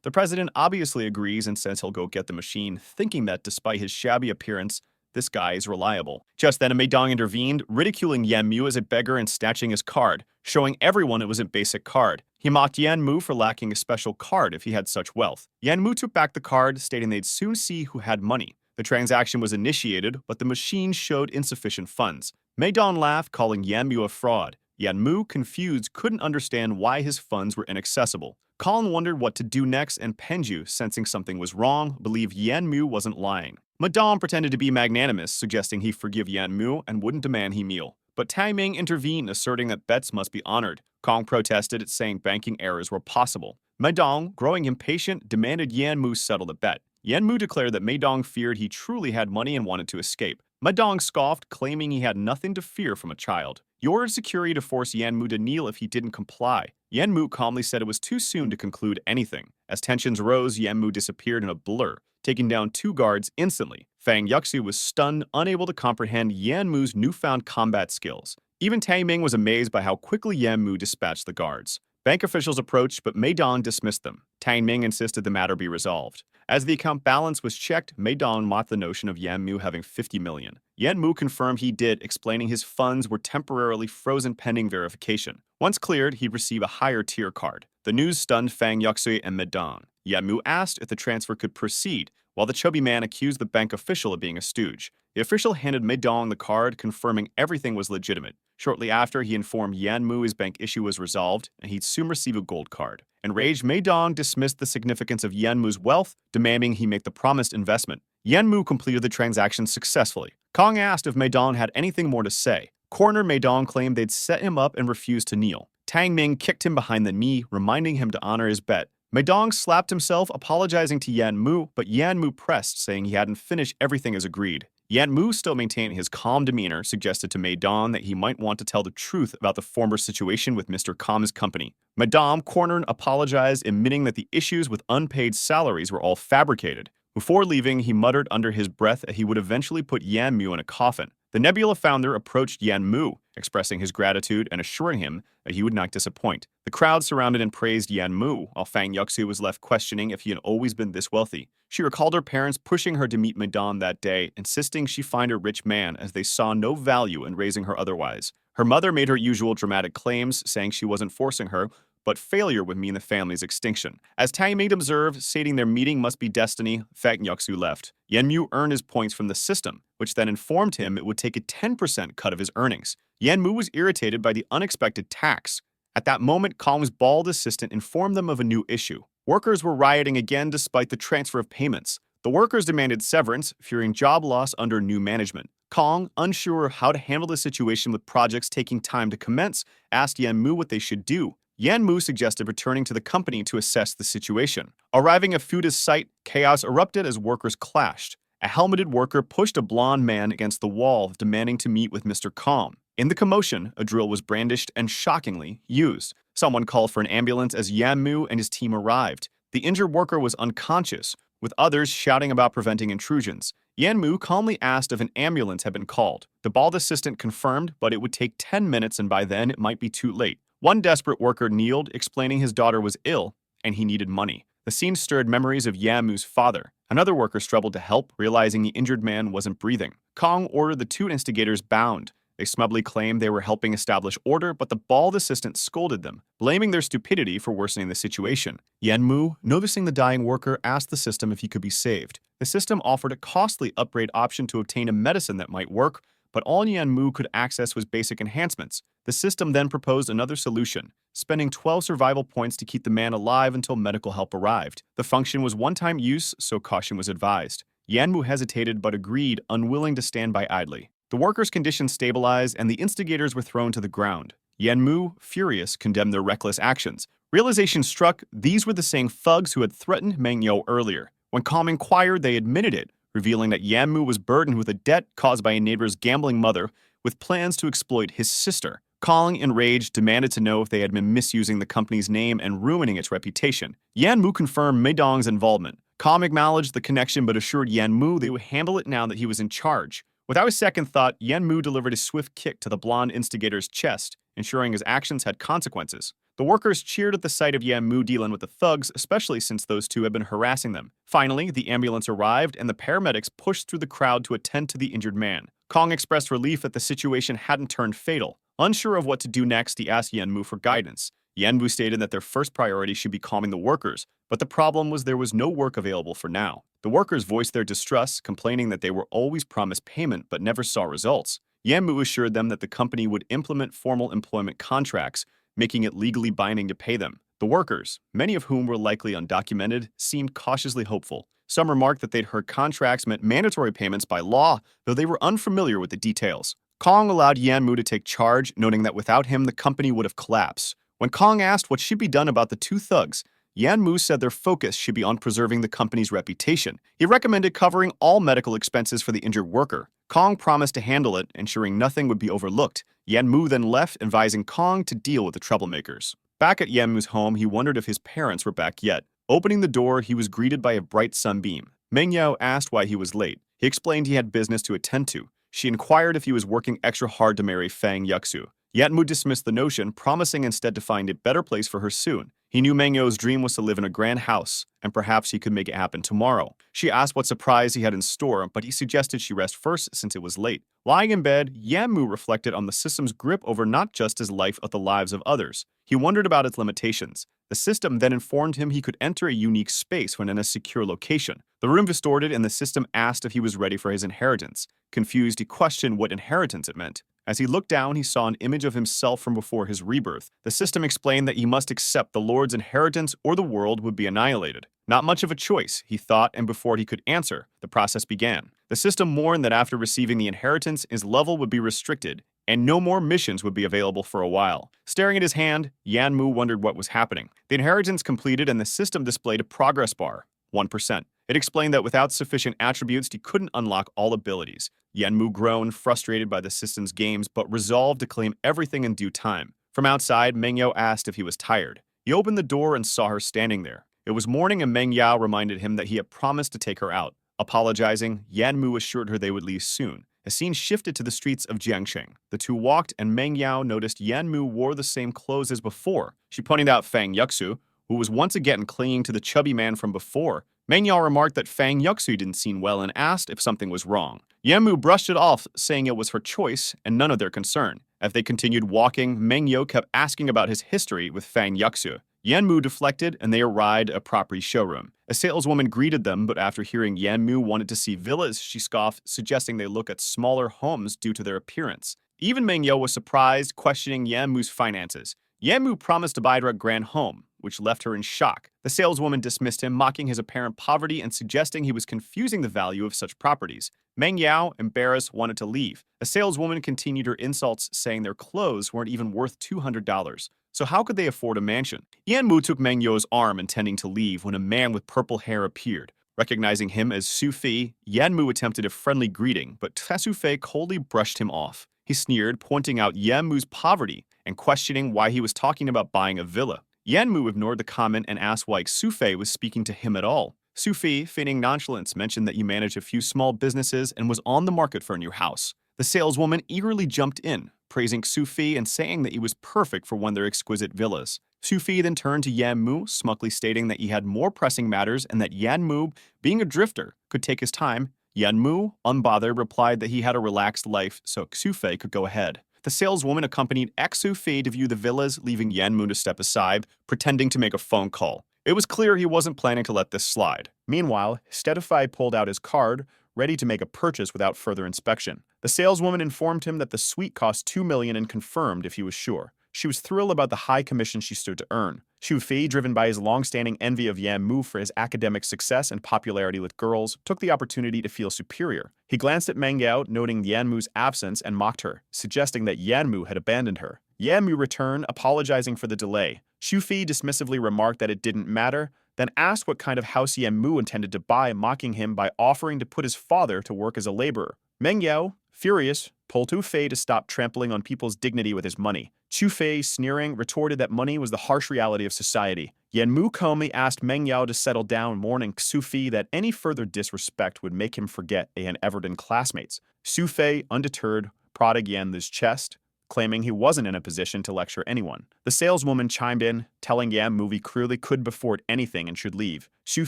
[SPEAKER 1] The president obviously agrees and says he'll go get the machine, thinking that despite his shabby appearance, this guy is reliable. Just then, a Meidong intervened, ridiculing Yan Mu as a beggar and snatching his card, showing everyone it was a basic card. He mocked Yan Mu for lacking a special card if he had such wealth. Yan Mu took back the card, stating they'd soon see who had money. The transaction was initiated, but the machine showed insufficient funds. Meidong laughed, calling Yan Mu a fraud. Yan Mu, confused, couldn't understand why his funds were inaccessible. Colin wondered what to do next, and Penju, sensing something was wrong, believed Yan Mu wasn't lying. Madame pretended to be magnanimous, suggesting he forgive Yan Mu and wouldn't demand he meal. But Tai Ming intervened, asserting that bets must be honored. Kong protested, saying banking errors were possible. Meidong, growing impatient, demanded Yan Mu settle the bet. Yan Mu declared that Meidong feared he truly had money and wanted to escape. Meidong scoffed, claiming he had nothing to fear from a child. He ordered security to force Yan Mu to kneel if he didn't comply. Yan Mu calmly said it was too soon to conclude anything. As tensions rose, Yan Mu disappeared in a blur, taking down 2 guards instantly. Fang Yuxi was stunned, unable to comprehend Yan Mu's newfound combat skills. Even Tai Ming was amazed by how quickly Yan Mu dispatched the guards. Bank officials approached, but Meidong dismissed them. Tai Ming insisted the matter be resolved. As the account balance was checked, Meidong mocked the notion of Yan Mu having 50 million. Yan Mu confirmed he did, explaining his funds were temporarily frozen pending verification. Once cleared, he'd receive a higher tier card. The news stunned Fang Yuxi and Meidong. Yan Mu asked if the transfer could proceed, while the chubby man accused the bank official of being a stooge. The official handed Meidong the card, confirming everything was legitimate. Shortly after, he informed Yan Mu his bank issue was resolved, and he'd soon receive a gold card. Enraged, Meidong dismissed the significance of Yan Mu's wealth, demanding he make the promised investment. Yan Mu completed the transaction successfully. Kong asked if Meidong had anything more to say. Coroner Meidong claimed they'd set him up and refused to kneel. Tang Ming kicked him behind the knee, reminding him to honor his bet. Meidong slapped himself, apologizing to Yan Mu, but Yan Mu pressed, saying he hadn't finished everything as agreed. Yan Mu, still maintaining his calm demeanor, suggested to Meidong that he might want to tell the truth about the former situation with Mr. Kam's company. Madame, cornered, apologized, admitting that the issues with unpaid salaries were all fabricated. Before leaving, he muttered under his breath that he would eventually put Yan Mu in a coffin. The Nebula founder approached Yan Mu, expressing his gratitude and assuring him that he would not disappoint. The crowd surrounded and praised Yan Mu, while Fang Yuxi was left questioning if he had always been this wealthy. She recalled her parents pushing her to meet Meidong that day, insisting she find a rich man as they saw no value in raising her otherwise. Her mother made her usual dramatic claims, saying she wasn't forcing her, but failure would mean the family's extinction. As Tai Ming observed, stating their meeting must be destiny, Fang Yuxi left. Yan Mu earned his points from the system, which then informed him it would take a 10% cut of his earnings. Yan Mu was irritated by the unexpected tax. At that moment, Kong's bald assistant informed them of a new issue. Workers were rioting again despite the transfer of payments. The workers demanded severance, fearing job loss under new management. Kong, unsure of how to handle the situation with projects taking time to commence, asked Yan Mu what they should do. Yan Mu suggested returning to the company to assess the situation. Arriving at Fuda's site, chaos erupted as workers clashed. A helmeted worker pushed a blonde man against the wall, demanding to meet with Mr. Kong. In the commotion, a drill was brandished and, shockingly, used. Someone called for an ambulance as Yan Mu and his team arrived. The injured worker was unconscious, with others shouting about preventing intrusions. Yan Mu calmly asked if an ambulance had been called. The bald assistant confirmed, but it would take 10 minutes and by then it might be too late. One desperate worker kneeled, explaining his daughter was ill and he needed money. The scene stirred memories of Yan Mu's father. Another worker struggled to help, realizing the injured man wasn't breathing. Kong ordered the 2 instigators bound. They smugly claimed they were helping establish order, but the bald assistant scolded them, blaming their stupidity for worsening the situation. Yan Mu, noticing the dying worker, asked the system if he could be saved. The system offered a costly upgrade option to obtain a medicine that might work, but all Yanmu could access was basic enhancements. The system then proposed another solution, spending 12 survival points to keep the man alive until medical help arrived. The function was one-time use, so caution was advised. Yanmu hesitated but agreed, unwilling to stand by idly. The workers' condition stabilized and the instigators were thrown to the ground. Yanmu, furious, condemned their reckless actions. Realization struck these were the same thugs who had threatened Mangyo earlier. When Kong inquired, they admitted it, revealing that Yanmu was burdened with a debt caused by a neighbor's gambling mother with plans to exploit his sister. Kong, enraged, demanded to know if they had been misusing the company's name and ruining its reputation. Yanmu confirmed Meidong's involvement. Kong acknowledged the connection but assured Yanmu they would handle it now that he was in charge. Without a second thought, Yanmu delivered a swift kick to the blonde instigator's chest, ensuring his actions had consequences. The workers cheered at the sight of Yanmu dealing with the thugs, especially since those two had been harassing them. Finally, the ambulance arrived and the paramedics pushed through the crowd to attend to the injured man. Kong expressed relief that the situation hadn't turned fatal. Unsure of what to do next, he asked Yanmu for guidance. Yanmu stated that their first priority should be calming the workers, but the problem was there was no work available for now. The workers voiced their distrust, complaining that they were always promised payment but never saw results. Yanmu assured them that the company would implement formal employment contracts, making it legally binding to pay them. The workers, many of whom were likely undocumented, seemed cautiously hopeful. Some remarked that they'd heard contracts meant mandatory payments by law, though they were unfamiliar with the details. Kong allowed Yanmu to take charge, noting that without him the company would have collapsed. When Kong asked what should be done about the two thugs, Yanmu said their focus should be on preserving the company's reputation. He recommended covering all medical expenses for the injured worker. Kong promised to handle it, ensuring nothing would be overlooked. Yanmu then left, advising Kong to deal with the troublemakers. Back at Yanmu's home, he wondered if his parents were back yet. Opening the door, he was greeted by a bright sunbeam. Mengyao asked why he was late. He explained he had business to attend to. She inquired if he was working extra hard to marry Fang Yuxu. Yanmu dismissed the notion, promising instead to find a better place for her soon. He knew Mangyo's dream was to live in a grand house, and perhaps he could make it happen tomorrow. She asked what surprise he had in store, but he suggested she rest first since it was late. Lying in bed, Yanmu reflected on the system's grip over not just his life but the lives of others. He wondered about its limitations. The system then informed him he could enter a unique space when in a secure location. The room distorted and the system asked if he was ready for his inheritance. Confused, he questioned what inheritance it meant. As he looked down, he saw an image of himself from before his rebirth. The system explained that he must accept the Lord's inheritance or the world would be annihilated. Not much of a choice, he thought, and before he could answer, the process began. The system warned that after receiving the inheritance, his level would be restricted, and no more missions would be available for a while. Staring at his hand, Yanmu wondered what was happening. The inheritance completed and the system displayed a progress bar, 1%. It explained that without sufficient attributes, he couldn't unlock all abilities. Yanmu groaned, frustrated by the system's games, but resolved to claim everything in due time. From outside, Mengyao asked if he was tired. He opened the door and saw her standing there. It was morning and Mengyao reminded him that he had promised to take her out. Apologizing, Yanmu assured her they would leave soon. A scene shifted to the streets of Jiangsheng. The two walked and Mengyao noticed Yanmu wore the same clothes as before. She pointed out Fang Yuxu, who was once again clinging to the chubby man from before. Mengyao remarked that Fang Yuxu didn't seem well and asked if something was wrong. Yanmu brushed it off, saying it was her choice and none of their concern. As they continued walking, Mengyao kept asking about his history with Fang Yuxu. Yanmu deflected and they arrived at a property showroom. A saleswoman greeted them, but after hearing Yanmu wanted to see villas, she scoffed, suggesting they look at smaller homes due to their appearance. Even Mengyao was surprised, questioning Yanmu's finances. Yanmu promised to buy her a grand home, which left her in shock. The saleswoman dismissed him, mocking his apparent poverty and suggesting he was confusing the value of such properties. Mengyao, embarrassed, wanted to leave. The saleswoman continued her insults, saying their clothes weren't even worth $200. So how could they afford a mansion? Yanmu took Mengyo's arm, intending to leave, when a man with purple hair appeared. Recognizing him as Su Fi, Yanmu attempted a friendly greeting, but Su Fei coldly brushed him off. He sneered, pointing out Yanmu's poverty and questioning why he was talking about buying a villa. Yanmu ignored the comment and asked why Su Fei was speaking to him at all. Su Fi, feigning nonchalance, mentioned that you manage a few small businesses and was on the market for a new house. The saleswoman eagerly jumped in, praising Su Fi and saying that he was perfect for one of their exquisite villas. Su Fi then turned to Yanmu, smugly stating that he had more pressing matters and that Yanmu, being a drifter, could take his time. Yanmu, unbothered, replied that he had a relaxed life, so Su Fi could go ahead. The saleswoman accompanied Su Fi to view the villas, leaving Yanmu to step aside, pretending to make a phone call. It was clear he wasn't planning to let this slide. Meanwhile, Stedify pulled out his card, ready to make a purchase without further inspection. The saleswoman informed him that the suite cost 2 million and confirmed if he was sure. She was thrilled about the high commission she stood to earn. Xu Fei, driven by his long-standing envy of Yan Mu for his academic success and popularity with girls, took the opportunity to feel superior. He glanced at Manga, noting Yan Mu's absence, and mocked her, suggesting that Yan Mu had abandoned her. Yan Mu returned, apologizing for the delay. Xu Fei dismissively remarked that it didn't matter, then asked what kind of house Yan Mu intended to buy, mocking him by offering to put his father to work as a laborer. Meng Yao, furious, told Xu Fei to stop trampling on people's dignity with his money. Xu Fei, sneering, retorted that money was the harsh reality of society. Yan Mu calmly asked Meng Yao to settle down, warning Xu Fei that any further disrespect would make him forget they had ever been classmates. Xu Fei, undeterred, prodded Yan's chest, claiming he wasn't in a position to lecture anyone. The saleswoman chimed in, telling Yan Mu he clearly couldn't afford anything and should leave. Xu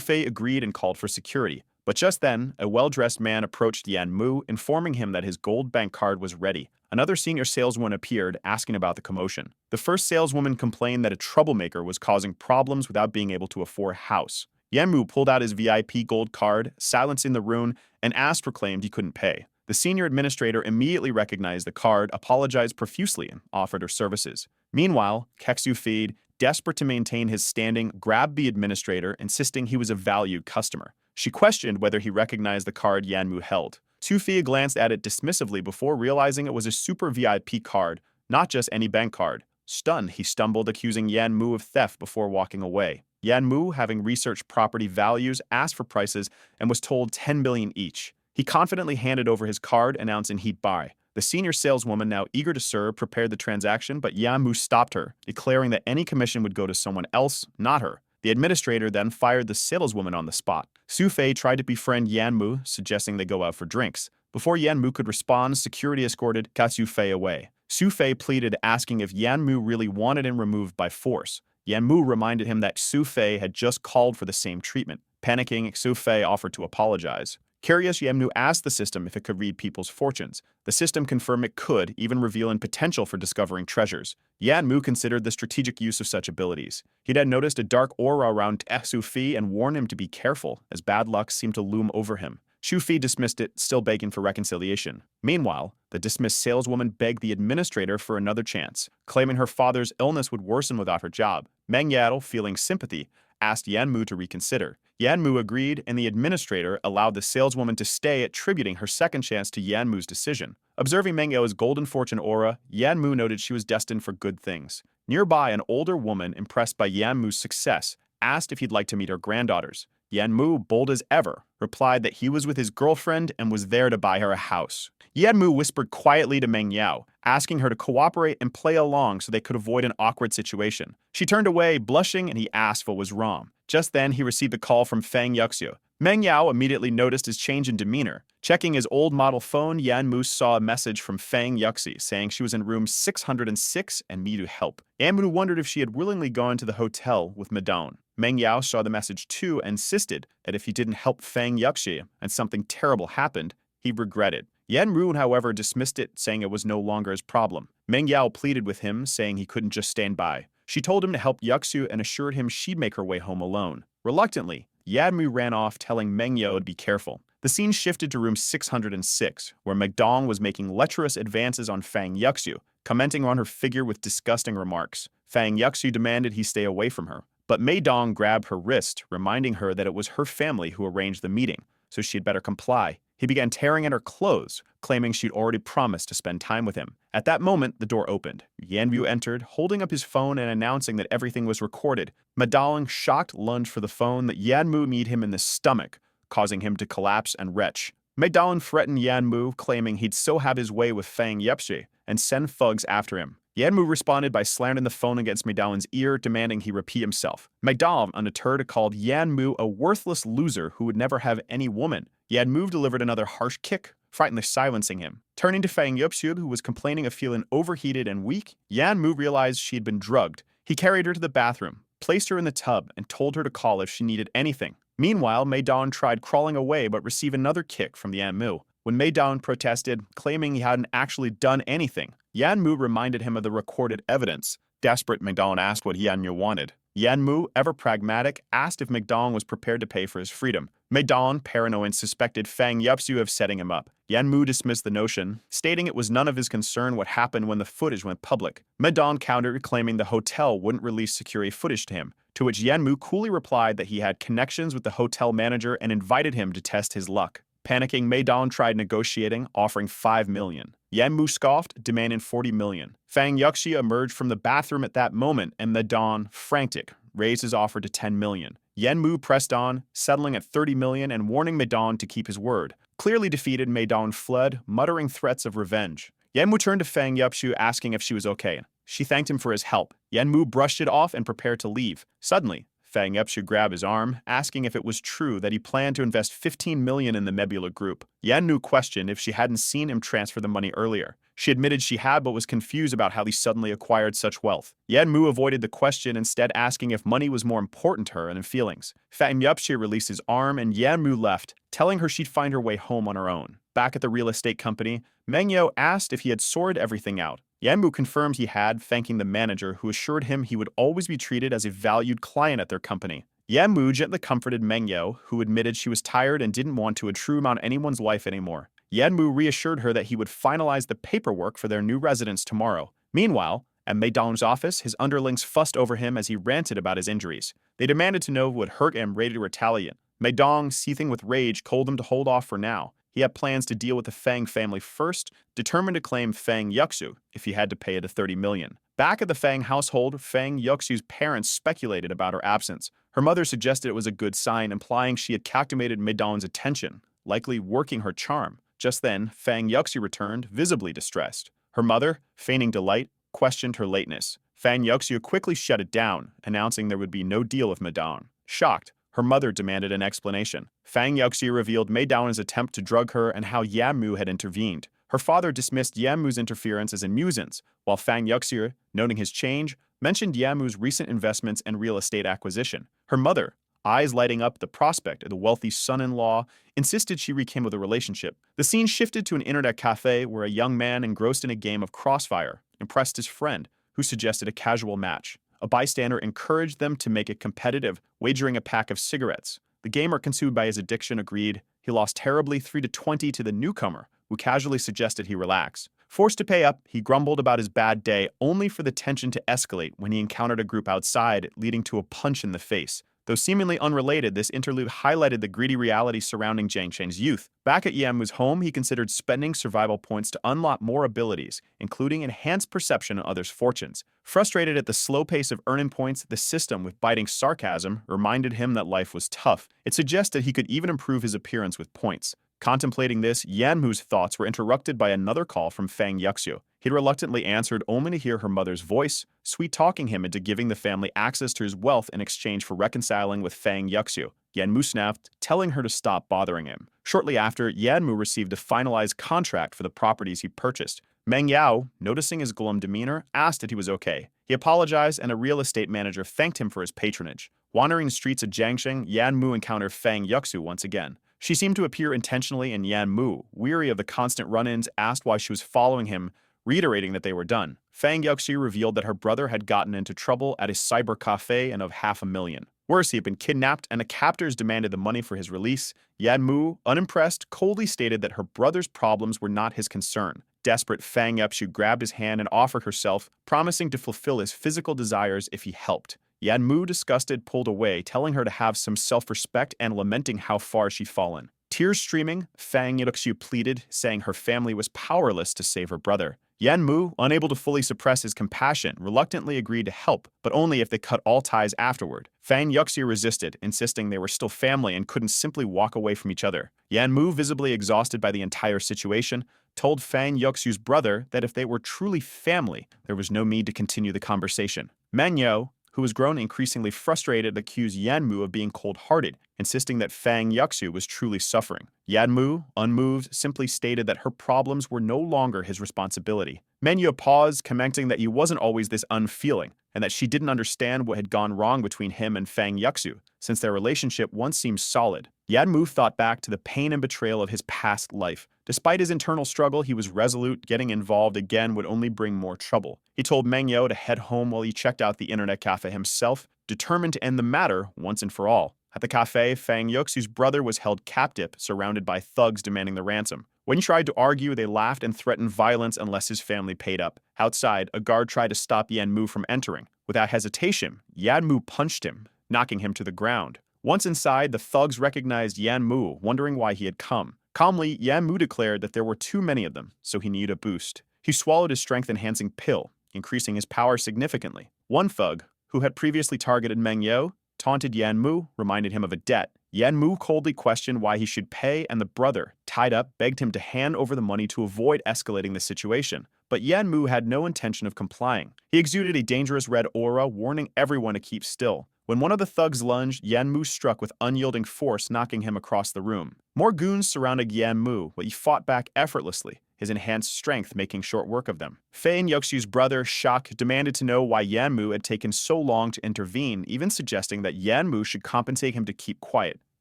[SPEAKER 1] Fei agreed and called for security. But just then, a well-dressed man approached Yan Mu, informing him that his gold bank card was ready. Another senior saleswoman appeared, asking about the commotion. The first saleswoman complained that a troublemaker was causing problems without being able to afford a house. Yan Mu pulled out his VIP gold card, silencing the room, and proclaimed he couldn't pay. The senior administrator immediately recognized the card, apologized profusely, and offered her services. Meanwhile, Xu Fei, desperate to maintain his standing, grabbed the administrator, insisting he was a valued customer. She questioned whether he recognized the card Yan Mu held. Xu Fei glanced at it dismissively before realizing it was a super VIP card, not just any bank card. Stunned, he stumbled, accusing Yan Mu of theft before walking away. Yan Mu, having researched property values, asked for prices and was told 10 billion each. He confidently handed over his card, announcing he'd buy. The senior saleswoman, now eager to serve, prepared the transaction, but Yan Mu stopped her, declaring that any commission would go to someone else, not her. The administrator then fired the saleswoman on the spot. Xu Fei tried to befriend Yan Mu, suggesting they go out for drinks. Before Yan Mu could respond, security escorted Xu Fei away. Xu Fei pleaded, asking if Yan Mu really wanted him removed by force. Yan Mu reminded him that Xu Fei had just called for the same treatment. Panicking, Xu Fei offered to apologize. Curious, Yan Mu asked the system if it could read people's fortunes. The system confirmed it could, even revealing potential for discovering treasures. Yan Mu considered the strategic use of such abilities. He'd had noticed a dark aura around Xu Fei and warned him to be careful, as bad luck seemed to loom over him. Xu Fei dismissed it, still begging for reconciliation. Meanwhile, the dismissed saleswoman begged the administrator for another chance, claiming her father's illness would worsen without her job. Meng Yao, feeling sympathy, asked Yan Mu to reconsider. Yan Mu agreed, and the administrator allowed the saleswoman to stay, attributing her second chance to Yan Mu's decision. Observing Meng Yao's golden fortune aura, Yan Mu noted she was destined for good things. Nearby, an older woman, impressed by Yan Mu's success, asked if he'd like to meet her granddaughters. Yan Mu, bold as ever, replied that he was with his girlfriend and was there to buy her a house. Yan Mu whispered quietly to Meng Yao, asking her to cooperate and play along so they could avoid an awkward situation. She turned away, blushing, and he asked what was wrong. Just then, he received a call from Fang Yuxiu. Meng Yao immediately noticed his change in demeanor. Checking his old model phone, Yan Mu saw a message from Fang Yuxi saying she was in room 606 and needed help. Yan Mu wondered if she had willingly gone to the hotel with Madame. Meng Yao saw the message too and insisted that if he didn't help Fang Yuxi and something terrible happened, he'd regret it. Yan Mu, however, dismissed it, saying it was no longer his problem. Meng Yao pleaded with him, saying he couldn't just stand by. She told him to help Yuxiu and assured him she'd make her way home alone. Reluctantly, Yan Mu ran off, telling Meng Yao to be careful. The scene shifted to room 606, where Megdong was making lecherous advances on Fang Yuxiu, commenting on her figure with disgusting remarks. Fang Yuxiu demanded he stay away from her, but Megdong grabbed her wrist, reminding her that it was her family who arranged the meeting, so she'd better comply. He began tearing at her clothes, claiming she'd already promised to spend time with him. At that moment, the door opened. Yan Mu entered, holding up his phone and announcing that everything was recorded. Madong, shocked, lunged for the phone that Yan Mu kneed him in the stomach, causing him to collapse and retch. Madong threatened Yan Mu, claiming he'd so have his way with Fang Yepshi and send thugs after him. Yan Mu responded by slamming the phone against Madong's ear, demanding he repeat himself. Madong, undeterred, called Yan Mu a worthless loser who would never have any woman. Yan Mu delivered another harsh kick, frighteningly silencing him. Turning to Fang Yupsub, who was complaining of feeling overheated and weak, Yan Mu realized she had been drugged. He carried her to the bathroom, placed her in the tub, and told her to call if she needed anything. Meanwhile, Meidong tried crawling away but received another kick from Yan Mu. When Meidong protested, claiming he hadn't actually done anything, Yan Mu reminded him of the recorded evidence. Desperate, Meidong asked what Yan Mu wanted. Yanmu, ever pragmatic, asked if Megdong was prepared to pay for his freedom. Megdong, paranoid, suspected Fang Yupsu of setting him up. Yanmu dismissed the notion, stating it was none of his concern what happened when the footage went public. Megdong countered, claiming the hotel wouldn't release security footage to him, to which Yanmu coolly replied that he had connections with the hotel manager and invited him to test his luck. Panicking, Meidong tried negotiating, offering 5 million. Yanmu scoffed, demanding 40 million. Fang Yuxi emerged from the bathroom at that moment, and Meidong, frantic, raised his offer to 10 million. Yanmu pressed on, settling at 30 million and warning Meidong to keep his word. Clearly defeated, Meidong fled, muttering threats of revenge. Yanmu turned to Fang Yupshu, asking if she was okay. She thanked him for his help. Yanmu brushed it off and prepared to leave. Suddenly, Fang Yupshu grabbed his arm, asking if it was true that he planned to invest 15 million in the Nebula Group. Yanmu questioned if she hadn't seen him transfer the money earlier. She admitted she had but was confused about how he suddenly acquired such wealth. Yanmu avoided the question, instead asking if money was more important to her than feelings. Fang Yupshu released his arm and Yanmu left, telling her she'd find her way home on her own. Back at the real estate company, Mengyo asked if he had sorted everything out. Yanmu confirmed he had, thanking the manager, who assured him he would always be treated as a valued client at their company. Yanmu gently comforted Mengyo, who admitted she was tired and didn't want to intrude on anyone's life anymore. Yanmu reassured her that he would finalize the paperwork for their new residence tomorrow. Meanwhile, at Meidong's office, his underlings fussed over him as he ranted about his injuries. They demanded to know what hurt him, ready to retaliate. Meidong, seething with rage, told him to hold off for now. He had plans to deal with the Fang family first, determined to claim Fang Yuxu if he had to pay the 30 million. Back at the Fang household, Fang Yuxu's parents speculated about her absence. Her mother suggested it was a good sign, implying she had captivated Meidong's attention, likely working her charm. Just then, Fang Yuxu returned, visibly distressed. Her mother, feigning delight, questioned her lateness. Fang Yuxu quickly shut it down, announcing there would be no deal with Meidong. Shocked, her mother demanded an explanation. Fang Yuxi revealed Meidong's attempt to drug her and how Yanmu had intervened. Her father dismissed Yanmu's interference as a nuisance, while Fang Yuxi, noting his change, mentioned Yanmu's recent investments and real estate acquisition. Her mother, eyes lighting up the prospect of the wealthy son-in-law, insisted she rekindle the relationship. The scene shifted to an internet cafe where a young man engrossed in a game of Crossfire impressed his friend, who suggested a casual match. A bystander encouraged them to make it competitive, wagering a pack of cigarettes. The gamer, consumed by his addiction, agreed. He lost terribly 3-20 to the newcomer, who casually suggested he relax. Forced to pay up, he grumbled about his bad day, only for the tension to escalate when he encountered a group outside, leading to a punch in the face. Though seemingly unrelated, this interlude highlighted the greedy reality surrounding Jiang Cheng's youth. Back at Yanmu's home, he considered spending survival points to unlock more abilities, including enhanced perception of others' fortunes. Frustrated at the slow pace of earning points, the system, with biting sarcasm, reminded him that life was tough. It suggested he could even improve his appearance with points. Contemplating this, Yanmu's thoughts were interrupted by another call from Fang Yuxu. He reluctantly answered, only to hear her mother's voice, sweet-talking him into giving the family access to his wealth in exchange for reconciling with Fang Yuxu. Yanmu snapped, telling her to stop bothering him. Shortly after, Yanmu received a finalized contract for the properties he purchased. Meng Yao, noticing his glum demeanor, asked if he was okay. He apologized, and a real estate manager thanked him for his patronage. Wandering the streets of Jiangsheng, Yanmu encountered Fang Yuxu once again. She seemed to appear intentionally, and Yanmu, weary of the constant run-ins, asked why she was following him, reiterating that they were done. Fang Yuxi revealed that her brother had gotten into trouble at a cyber cafe and of 500,000. Worse, he had been kidnapped, and the captors demanded the money for his release. Yanmu, unimpressed, coldly stated that her brother's problems were not his concern. Desperate, Fang Yuxi grabbed his hand and offered herself, promising to fulfill his physical desires if he helped. Yanmu, disgusted, pulled away, telling her to have some self-respect and lamenting how far she'd fallen. Tears streaming, Fang Yuxi pleaded, saying her family was powerless to save her brother. Yanmu, unable to fully suppress his compassion, reluctantly agreed to help, but only if they cut all ties afterward. Fang Yuxi resisted, insisting they were still family and couldn't simply walk away from each other. Yanmu, visibly exhausted by the entire situation, told Fang Yuxi's brother that if they were truly family, there was no need to continue the conversation. Manhwa, who was grown increasingly frustrated, accused Yanmu of being cold-hearted, insisting that Fang Yuxu was truly suffering. Yanmu, unmoved, simply stated that her problems were no longer his responsibility. Manhwa paused, commenting that he wasn't always this unfeeling, and that she didn't understand what had gone wrong between him and Fang Yuxu, since their relationship once seemed solid. Yanmu thought back to the pain and betrayal of his past life. Despite his internal struggle, he was resolute. Getting involved again would only bring more trouble. He told Manhwa to head home while he checked out the internet cafe himself, determined to end the matter once and for all. At the cafe, Fang Yuxu's brother was held captive, surrounded by thugs demanding the ransom. When he tried to argue, they laughed and threatened violence unless his family paid up. Outside, a guard tried to stop Yanmu from entering. Without hesitation, Yanmu punched him, knocking him to the ground. Once inside, the thugs recognized Yanmu, wondering why he had come. Calmly, Yanmu declared that there were too many of them, so he needed a boost. He swallowed his strength-enhancing pill, increasing his power significantly. One thug, who had previously targeted Manhwa, taunted Yanmu, reminded him of a debt. Yanmu coldly questioned why he should pay, and the brother, tied up, begged him to hand over the money to avoid escalating the situation. But Yanmu had no intention of complying. He exuded a dangerous red aura, warning everyone to keep still. When one of the thugs lunged, Yanmu struck with unyielding force, knocking him across the room. More goons surrounded Yanmu, but he fought back effortlessly, his enhanced strength making short work of them. Fang Yuxu's brother, Shak, demanded to know why Yanmu had taken so long to intervene, even suggesting that Yanmu should compensate him to keep quiet.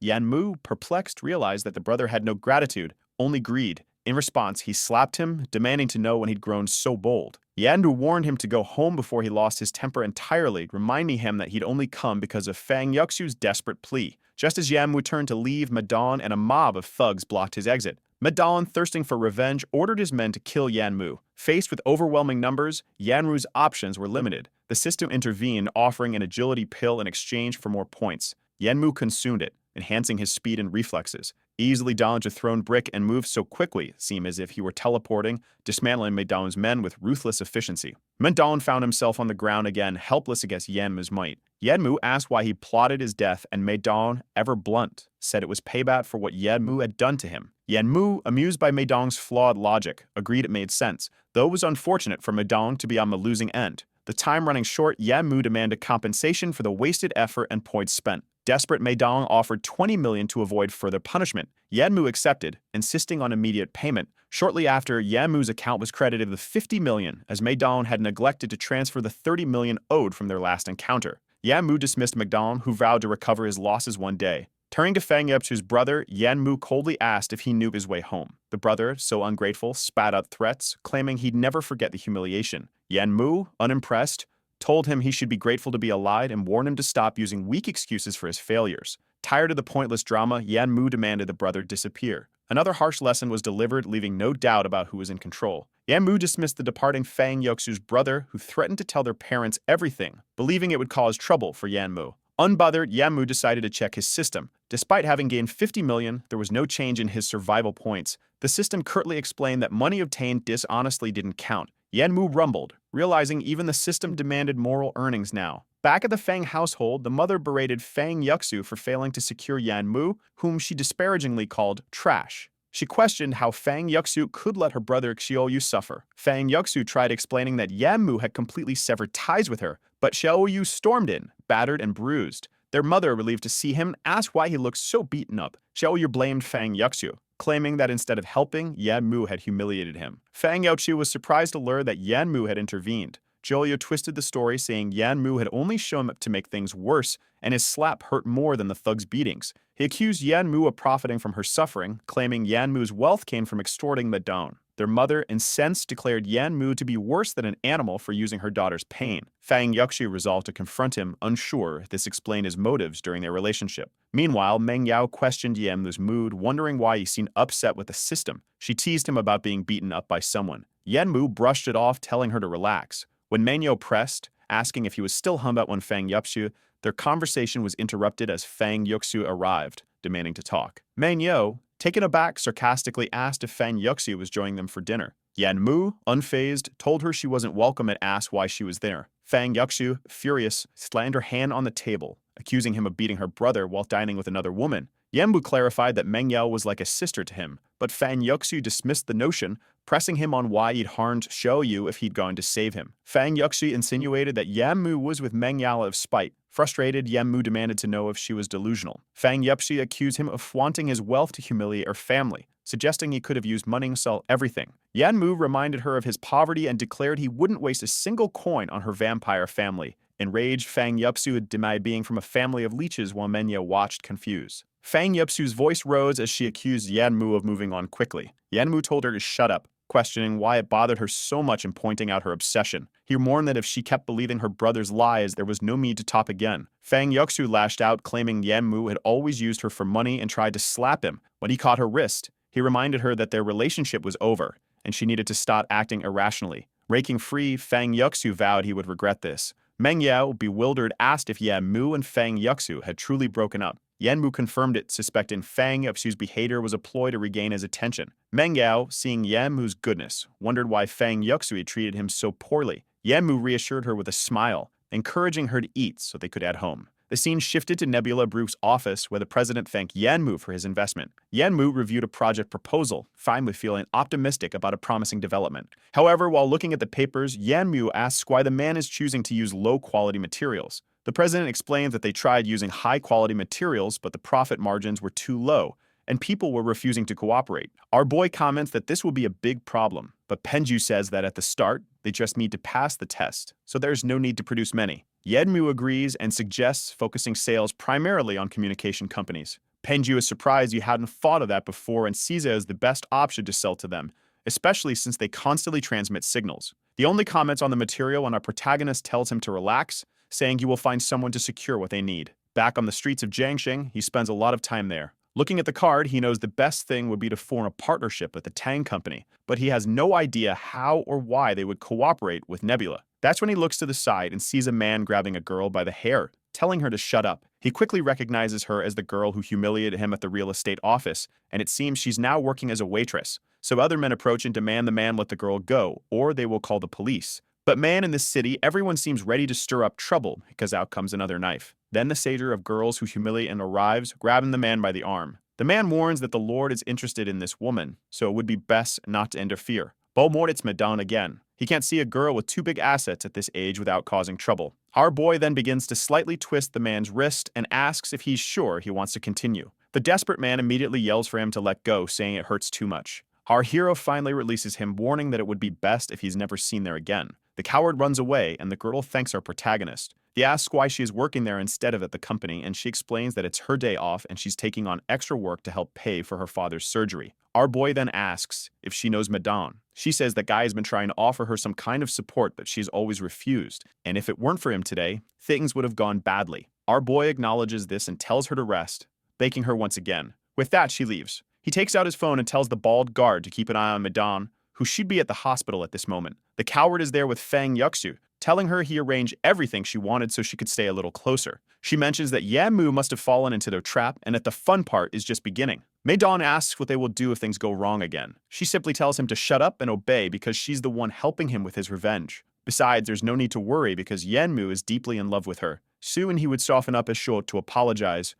[SPEAKER 1] Yanmu, perplexed, realized that the brother had no gratitude, only greed. In response, he slapped him, demanding to know when he'd grown so bold. Yanmu warned him to go home before he lost his temper entirely, reminding him that he'd only come because of Fang Yuxu's desperate plea. Just as Yanmu turned to leave, Madan and a mob of thugs blocked his exit. Madan, thirsting for revenge, ordered his men to kill Yanmu. Faced with overwhelming numbers, Yanmu's options were limited. The system intervened, offering an agility pill in exchange for more points. Yanmu consumed it, enhancing his speed and reflexes. Easily dodged a thrown brick and moved so quickly, it seemed as if he were teleporting, dismantling Madan's men with ruthless efficiency. Madan found himself on the ground again, helpless against Yanmu's might. Yanmu asked why he plotted his death, and Madan, ever blunt, said it was payback for what Yanmu had done to him. Yanmu, amused by Madan's flawed logic, agreed it made sense, though it was unfortunate for Madan to be on the losing end. The time running short, Yanmu demanded compensation for the wasted effort and points spent. Desperate, Madan offered 20 million to avoid further punishment. Yanmu accepted, insisting on immediate payment. Shortly after, Yanmu's account was credited with 50 million, as Madan had neglected to transfer the 30 million owed from their last encounter. Yanmu dismissed Madan, who vowed to recover his losses one day. Turning to Fang Yuxu's brother, Yanmu coldly asked if he knew his way home. The brother, so ungrateful, spat out threats, claiming he'd never forget the humiliation. Yanmu, unimpressed, told him he should be grateful to be alive and warned him to stop using weak excuses for his failures. Tired of the pointless drama, Yanmu demanded the brother disappear. Another harsh lesson was delivered, leaving no doubt about who was in control. Yanmu dismissed the departing Fang Yuxu's brother, who threatened to tell their parents everything, believing it would cause trouble for Yanmu. Unbothered, Yanmu decided to check his system. Despite having gained 50 million, there was no change in his survival points. The system curtly explained that money obtained dishonestly didn't count. Yanmu rumbled, realizing even the system demanded moral earnings now. Back at the Fang household, the mother berated Fang Yuxu for failing to secure Yanmu, whom she disparagingly called trash. She questioned how Fang Yuxu could let her brother Xiaoyu suffer. Fang Yuxu tried explaining that Yanmu had completely severed ties with her, but Xiaoyu stormed in, battered and bruised. Their mother, relieved to see him, asked why he looked so beaten up. Xiaoyu blamed Fang Yuxu, claiming that instead of helping, Yanmu had humiliated him. Fang Yuxu was surprised to learn that Yanmu had intervened. Xiaoyu twisted the story, saying Yanmu had only shown up to make things worse, and his slap hurt more than the thug's beatings. He accused Yanmu of profiting from her suffering, claiming Yanmu's wealth came from extorting Madan. Their mother, incensed, declared Yanmu to be worse than an animal for using her daughter's pain. Fang Yuxu resolved to confront him, unsure this explained his motives during their relationship. Meanwhile, Meng Yao questioned Yanmu's mood, wondering why he seemed upset with the system. She teased him about being beaten up by someone. Yanmu brushed it off, telling her to relax. When Meng Yao pressed, asking if he was still hummed up on Fang Yuxu, their conversation was interrupted as Fang Yuxu arrived, demanding to talk. Meng Yao, taken aback, sarcastically asked if Fang Yuxu was joining them for dinner. Yanmu, unfazed, told her she wasn't welcome and asked why she was there. Fang Yuxu, furious, slammed her hand on the table, accusing him of beating her brother while dining with another woman. Yanmu clarified that Meng Yao was like a sister to him, but Fang Yuxu dismissed the notion, pressing him on why he'd harmed Show Yu if he'd gone to save him. Fang Yuxi insinuated that Yanmu was with Meng Yao of spite. Frustrated, Yanmu demanded to know if she was delusional. Fang Yuxi accused him of flaunting his wealth to humiliate her family, suggesting he could have used money to sell everything. Yanmu reminded her of his poverty and declared he wouldn't waste a single coin on her vampire family. Enraged, Fang Yupsu denied being from a family of leeches while Menya watched confused. Fang Yupsu's voice rose as she accused Yanmu of moving on quickly. Yanmu told her to shut up, questioning why it bothered her so much and pointing out her obsession. He warned that if she kept believing her brother's lies, there was no need to talk again. Fang Yuxu lashed out, claiming Yanmu had always used her for money and tried to slap him. When he caught her wrist, he reminded her that their relationship was over, and she needed to stop acting irrationally. Raking free, Fang Yuxu vowed he would regret this. Meng Yao, bewildered, asked if Yanmu and Fang Yuxu had truly broken up. Yanmu confirmed it, suspecting Fang Yuxu's behavior was a ploy to regain his attention. Meng Yao, seeing Yanmu's goodness, wondered why Fang Yuxu had treated him so poorly. Yanmu reassured her with a smile, encouraging her to eat so they could head home. The scene shifted to Nebula Bruce's office, where the president thanked Yanmu for his investment. Yanmu reviewed a project proposal, finally feeling optimistic about a promising development. However, while looking at the papers, Yanmu asks why the man is choosing to use low-quality materials. The president explains that they tried using high-quality materials, but the profit margins were too low, and people were refusing to cooperate. Our boy comments that this will be a big problem, but Penju says that at the start, they just need to pass the test, so there's no need to produce many. Yenmu agrees and suggests focusing sales primarily on communication companies. Penju is surprised you hadn't thought of that before and sees it as the best option to sell to them, especially since they constantly transmit signals. The only comments on the material when our protagonist tells him to relax, saying he will find someone to secure what they need. Back on the streets of Jiangxing, he spends a lot of time there. Looking at the card, he knows the best thing would be to form a partnership with the Tang Company, but he has no idea how or why they would cooperate with Nebula. That's when he looks to the side and sees a man grabbing a girl by the hair, telling her to shut up. He quickly recognizes her as the girl who humiliated him at the real estate office, and it seems she's now working as a waitress. So other men approach and demand the man let the girl go, or they will call the police. But man, in this city, everyone seems ready to stir up trouble, because out comes another knife. Then the satyr of girls who humiliate and arrives, grabbing the man by the arm. The man warns that the Lord is interested in this woman, so it would be best not to interfere. Beaumorit's Madame again. He can't see a girl with too big assets at this age without causing trouble. Our boy then begins to slightly twist the man's wrist and asks if he's sure he wants to continue. The desperate man immediately yells for him to let go, saying it hurts too much. Our hero finally releases him, warning that it would be best if he's never seen there again. The coward runs away, and the girl thanks our protagonist. He asks why she is working there instead of at the company, and she explains that it's her day off and she's taking on extra work to help pay for her father's surgery. Our boy then asks if she knows Madame. She says that guy has been trying to offer her some kind of support, but she's always refused, and if it weren't for him today, things would have gone badly. Our boy acknowledges this and tells her to rest, thanking her once again. With that, she leaves. He takes out his phone and tells the bald guard to keep an eye on Madame, who should be at the hospital at this moment. The coward is there with Fang Yuxu, telling her he arranged everything she wanted so she could stay a little closer. She mentions that Yanmu must have fallen into their trap and that the fun part is just beginning. Meidon asks what they will do if things go wrong again. She simply tells him to shut up and obey because she's the one helping him with his revenge. Besides, there's no need to worry because Yanmu is deeply in love with her. Soon he would soften up his short to apologize.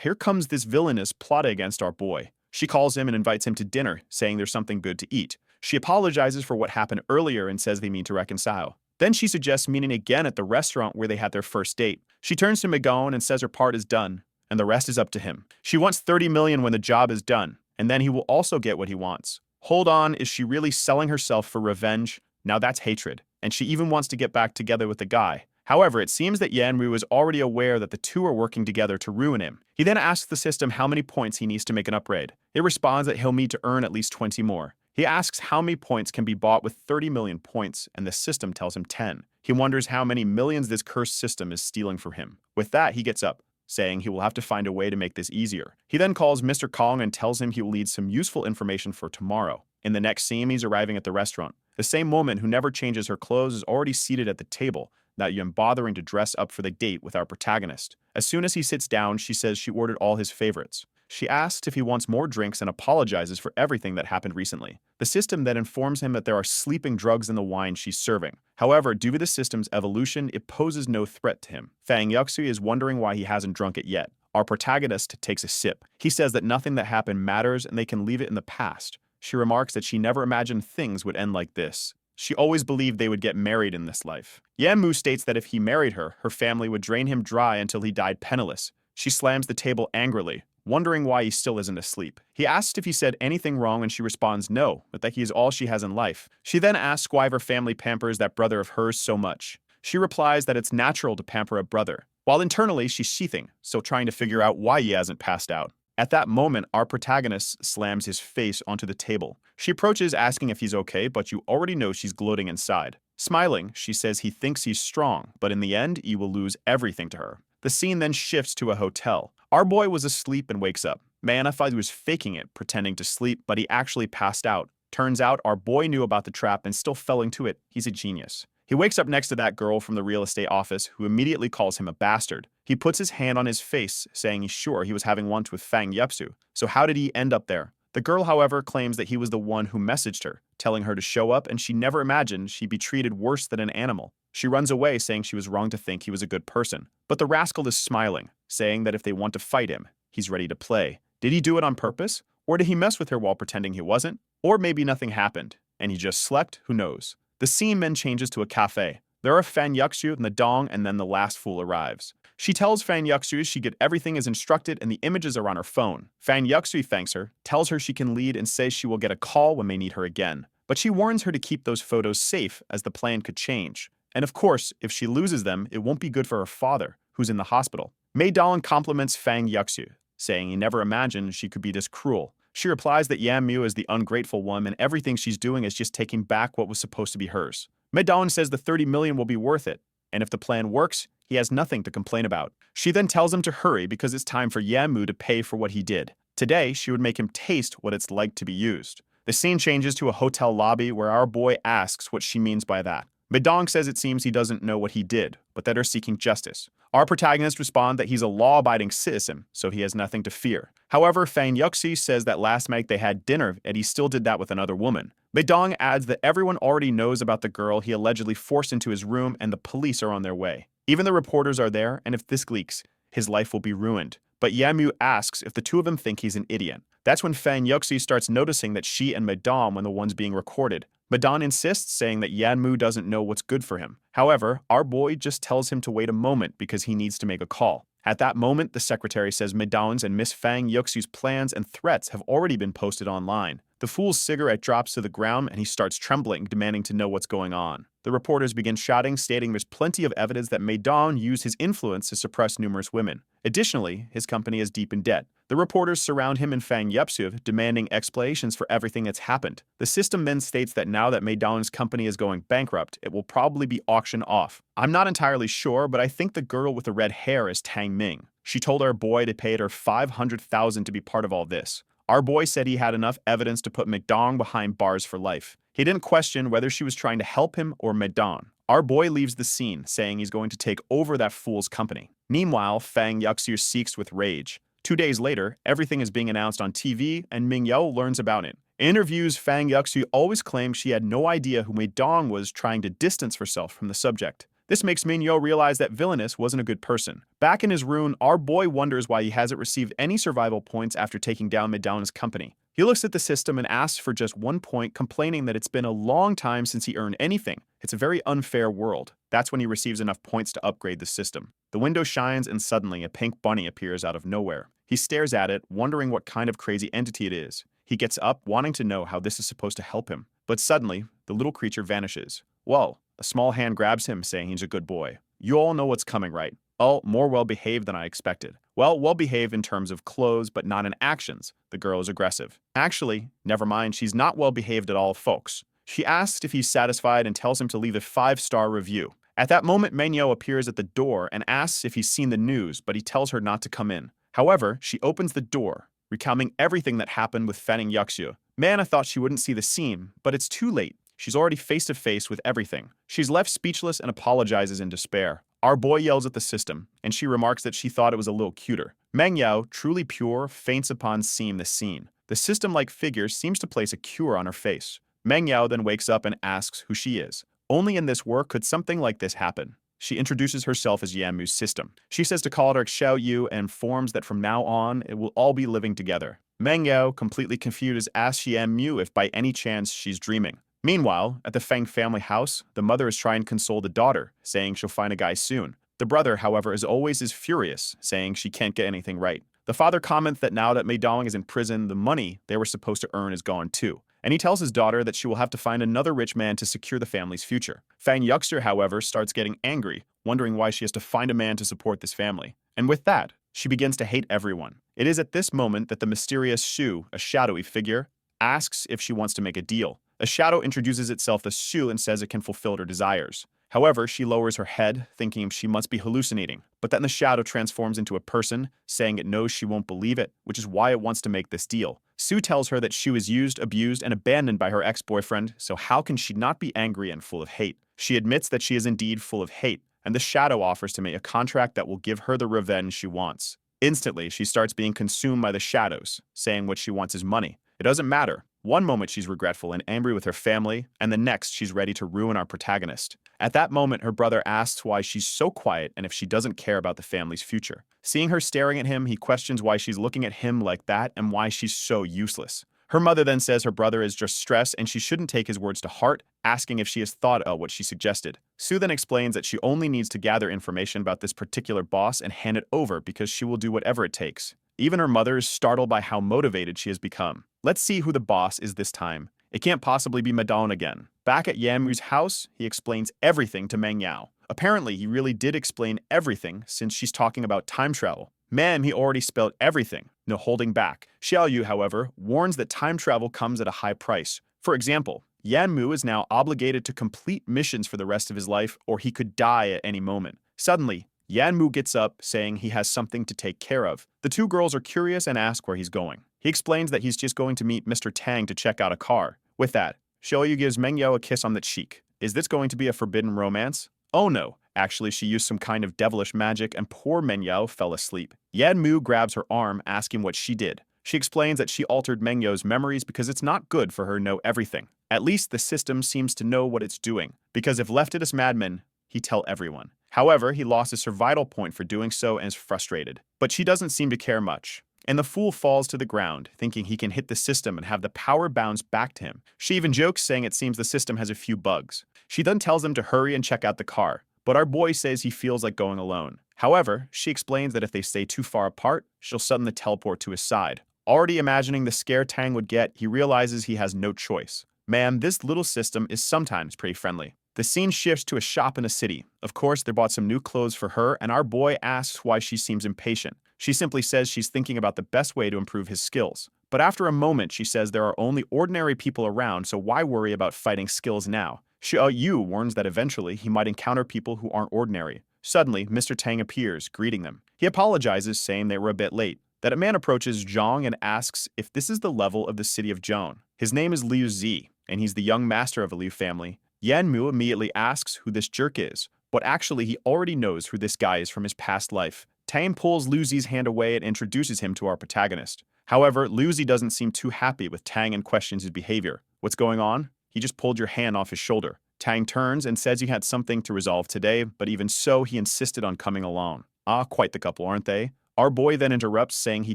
[SPEAKER 1] Here comes this villainous plot against our boy. She calls him and invites him to dinner, saying there's something good to eat. She apologizes for what happened earlier and says they mean to reconcile. Then she suggests meeting again at the restaurant where they had their first date. She turns to Megon and says her part is done, and the rest is up to him. She wants 30 million when the job is done, and then he will also get what he wants. Hold on, is she really selling herself for revenge? Now that's hatred, and she even wants to get back together with the guy. However, it seems that Yanru is already aware that the two are working together to ruin him. He then asks the system how many points he needs to make an upgrade. It responds that he'll need to earn at least 20 more. He asks how many points can be bought with 30 million points, and the system tells him 10. He wonders how many millions this cursed system is stealing from him. With that, he gets up, saying he will have to find a way to make this easier. He then calls Mr. Kong and tells him he will need some useful information for tomorrow. In the next scene, he's arriving at the restaurant. The same woman who never changes her clothes is already seated at the table, not even bothering to dress up for the date with our protagonist. As soon as he sits down, she says she ordered all his favorites. She asks if he wants more drinks and apologizes for everything that happened recently. The system then informs him that there are sleeping drugs in the wine she's serving. However, due to the system's evolution, it poses no threat to him. Fang Yuxi is wondering why he hasn't drunk it yet. Our protagonist takes a sip. He says that nothing that happened matters and they can leave it in the past. She remarks that she never imagined things would end like this. She always believed they would get married in this life. Yanmu states that if he married her, her family would drain him dry until he died penniless. She slams the table angrily, wondering why he still isn't asleep. He asks if he said anything wrong and she responds no, but that he is all she has in life. She then asks why her family pampers that brother of hers so much. She replies that it's natural to pamper a brother, while internally she's seething, still trying to figure out why he hasn't passed out. At that moment, our protagonist slams his face onto the table. She approaches asking if he's okay, but you already know she's gloating inside. Smiling, she says he thinks he's strong, but in the end, he will lose everything to her. The scene then shifts to a hotel. Our boy was asleep and wakes up. Man, I thought he was faking it, pretending to sleep, but he actually passed out. Turns out our boy knew about the trap and still fell into it. He's a genius. He wakes up next to that girl from the real estate office, who immediately calls him a bastard. He puts his hand on his face, saying he's sure he was having lunch with Fang Yepsu. So how did he end up there? The girl, however, claims that he was the one who messaged her, telling her to show up, and she never imagined she'd be treated worse than an animal. She runs away, saying she was wrong to think he was a good person. But the rascal is smiling, saying that if they want to fight him, he's ready to play. Did he do it on purpose? Or did he mess with her while pretending he wasn't? Or maybe nothing happened, and he just slept? Who knows? The scene then changes to a cafe. There are Fan Yuxu and the Dong, and then the last fool arrives. She tells Fan Yuxu she get everything as instructed and the images are on her phone. Fan Yuxu thanks her, tells her she can lead, and says she will get a call when they need her again. But she warns her to keep those photos safe, as the plan could change. And of course, if she loses them, it won't be good for her father, who's in the hospital. Mei Dong compliments Fang Yuxu, saying he never imagined she could be this cruel. She replies that Yanmu is the ungrateful one and everything she's doing is just taking back what was supposed to be hers. Mei Dong says the 30 million will be worth it, and if the plan works, he has nothing to complain about. She then tells him to hurry because it's time for Yanmu to pay for what he did. Today, she would make him taste what it's like to be used. The scene changes to a hotel lobby where our boy asks what she means by that. Mei Dong says it seems he doesn't know what he did, but that they're seeking justice. Our protagonist responds that he's a law-abiding citizen, so he has nothing to fear. However, Fang Yuxi says that last night they had dinner and he still did that with another woman. Mei Dong adds that everyone already knows about the girl he allegedly forced into his room and the police are on their way. Even the reporters are there, and if this leaks, his life will be ruined. But Yanmu asks if the two of them think he's an idiot. That's when Fang Yuxi starts noticing that she and Mei Dong were the ones being recorded. Mei Dong insists, saying that Yanmu doesn't know what's good for him. However, our boy just tells him to wait a moment because he needs to make a call. At that moment, the secretary says Mei Dong's and Miss Fang Yuxi's plans and threats have already been posted online. The fool's cigarette drops to the ground and he starts trembling, demanding to know what's going on. The reporters begin shouting, stating there's plenty of evidence that Mei Dong used his influence to suppress numerous women. Additionally, his company is deep in debt. The reporters surround him and Fang Yepsu, demanding explanations for everything that's happened. The system then states that now that Mei Dong's company is going bankrupt, it will probably be auctioned off. I'm not entirely sure, but I think the girl with the red hair is Tang Ming. She told our boy to pay her 500,000 to be part of all this. Our boy said he had enough evidence to put Mei Dong behind bars for life. He didn't question whether she was trying to help him or Mei Dong. Our boy leaves the scene, saying he's going to take over that fool's company. Meanwhile, Fang Yuxu seeks with rage. 2 days later, everything is being announced on TV, and Ming Yao learns about it. In interviews, Fang Yuxu always claimed she had no idea who Mei Dong was, trying to distance herself from the subject. This makes Ming Yao realize that Villainous wasn't a good person. Back in his room, our boy wonders why he hasn't received any survival points after taking down Mei Dong's company. He looks at the system and asks for just 1 point, complaining that it's been a long time since he earned anything. It's a very unfair world. That's when he receives enough points to upgrade the system. The window shines and suddenly a pink bunny appears out of nowhere. He stares at it, wondering what kind of crazy entity it is. He gets up, wanting to know how this is supposed to help him. But suddenly, the little creature vanishes. Whoa, a small hand grabs him, saying he's a good boy. You all know what's coming, right? Oh, more well-behaved than I expected. Well, well-behaved in terms of clothes, but not in actions. The girl is aggressive. Actually, never mind, she's not well-behaved at all, folks. She asks if he's satisfied and tells him to leave a 5-star review. At that moment, Menyo appears at the door and asks if he's seen the news, but he tells her not to come in. However, she opens the door, recounting everything that happened with Fanning Yuxu. Mana thought she wouldn't see the scene, but it's too late. She's already face-to-face with everything. She's left speechless and apologizes in despair. Our boy yells at the system, and she remarks that she thought it was a little cuter. Meng Yao, truly pure, faints upon seeing the scene. The system-like figure seems to place a cure on her face. Meng Yao then wakes up and asks who she is. Only in this work could something like this happen. She introduces herself as Yanmu's system. She says to call her Xiao Yu and informs that from now on, it will all be living together. Manga, completely confused, asks Mu if by any chance she's dreaming. Meanwhile, at the Fang family house, the mother is trying to console the daughter, saying she'll find a guy soon. The brother, however, as always is furious, saying she can't get anything right. The father comments that now that Mei Dong is in prison, the money they were supposed to earn is gone too. And he tells his daughter that she will have to find another rich man to secure the family's future. Fang Yuxter, however, starts getting angry, wondering why she has to find a man to support this family. And with that, she begins to hate everyone. It is at this moment that the mysterious Shu, a shadowy figure, asks if she wants to make a deal. A shadow introduces itself as Shu and says it can fulfill her desires. However, she lowers her head, thinking she must be hallucinating. But then the shadow transforms into a person, saying it knows she won't believe it, which is why it wants to make this deal. Sue tells her that Shu is used, abused, and abandoned by her ex-boyfriend, so how can she not be angry and full of hate? She admits that she is indeed full of hate, and the shadow offers to make a contract that will give her the revenge she wants. Instantly, she starts being consumed by the shadows, saying what she wants is money. It doesn't matter. One moment she's regretful and angry with her family, and the next she's ready to ruin our protagonist. At that moment, her brother asks why she's so quiet and if she doesn't care about the family's future. Seeing her staring at him, he questions why she's looking at him like that and why she's so useless. Her mother then says her brother is just stressed and she shouldn't take his words to heart, asking if she has thought of what she suggested. Sue then explains that she only needs to gather information about this particular boss and hand it over because she will do whatever it takes. Even her mother is startled by how motivated she has become. Let's see who the boss is this time. It can't possibly be Madon again. Back at Yanmu's house, he explains everything to Meng Yao. Apparently, he really did explain everything since she's talking about time travel. Ma'am, he already spelled everything, no holding back. Xiao Yu, however, warns that time travel comes at a high price. For example, Yanmu is now obligated to complete missions for the rest of his life or he could die at any moment. Suddenly, Yanmu gets up, saying he has something to take care of. The two girls are curious and ask where he's going. He explains that he's just going to meet Mr. Tang to check out a car. With that, Xiaoyu gives Mengyao a kiss on the cheek. Is this going to be a forbidden romance? Oh no, actually she used some kind of devilish magic and poor Mengyao fell asleep. Yanmu grabs her arm, asking what she did. She explains that she altered Mengyao's memories because it's not good for her to know everything. At least the system seems to know what it's doing, because if left to this madman, he'd tell everyone. However, he lost his survival point for doing so and is frustrated. But she doesn't seem to care much. And the fool falls to the ground, thinking he can hit the system and have the power bounce back to him. She even jokes, saying it seems the system has a few bugs. She then tells him to hurry and check out the car, but our boy says he feels like going alone. However, she explains that if they stay too far apart, she'll suddenly teleport to his side. Already imagining the scare Tang would get, he realizes he has no choice. Man, this little system is sometimes pretty friendly. The scene shifts to a shop in a city. Of course, they bought some new clothes for her, and our boy asks why she seems impatient. She simply says she's thinking about the best way to improve his skills. But after a moment, she says there are only ordinary people around, so why worry about fighting skills now? Xiao Yu warns that eventually he might encounter people who aren't ordinary. Suddenly, Mr. Tang appears, greeting them. He apologizes, saying they were a bit late. That a man approaches Zhang and asks if this is the level of the city of Zhong. His name is Liu Zi, and he's the young master of a Liu family. Yanmu immediately asks who this jerk is, but actually he already knows who this guy is from his past life. Tang pulls Liu Zi's hand away and introduces him to our protagonist. However, Liu Zi doesn't seem too happy with Tang and questions his behavior. What's going on? He just pulled your hand off his shoulder. Tang turns and says he had something to resolve today, but even so, he insisted on coming along. Ah, quite the couple, aren't they? Our boy then interrupts, saying he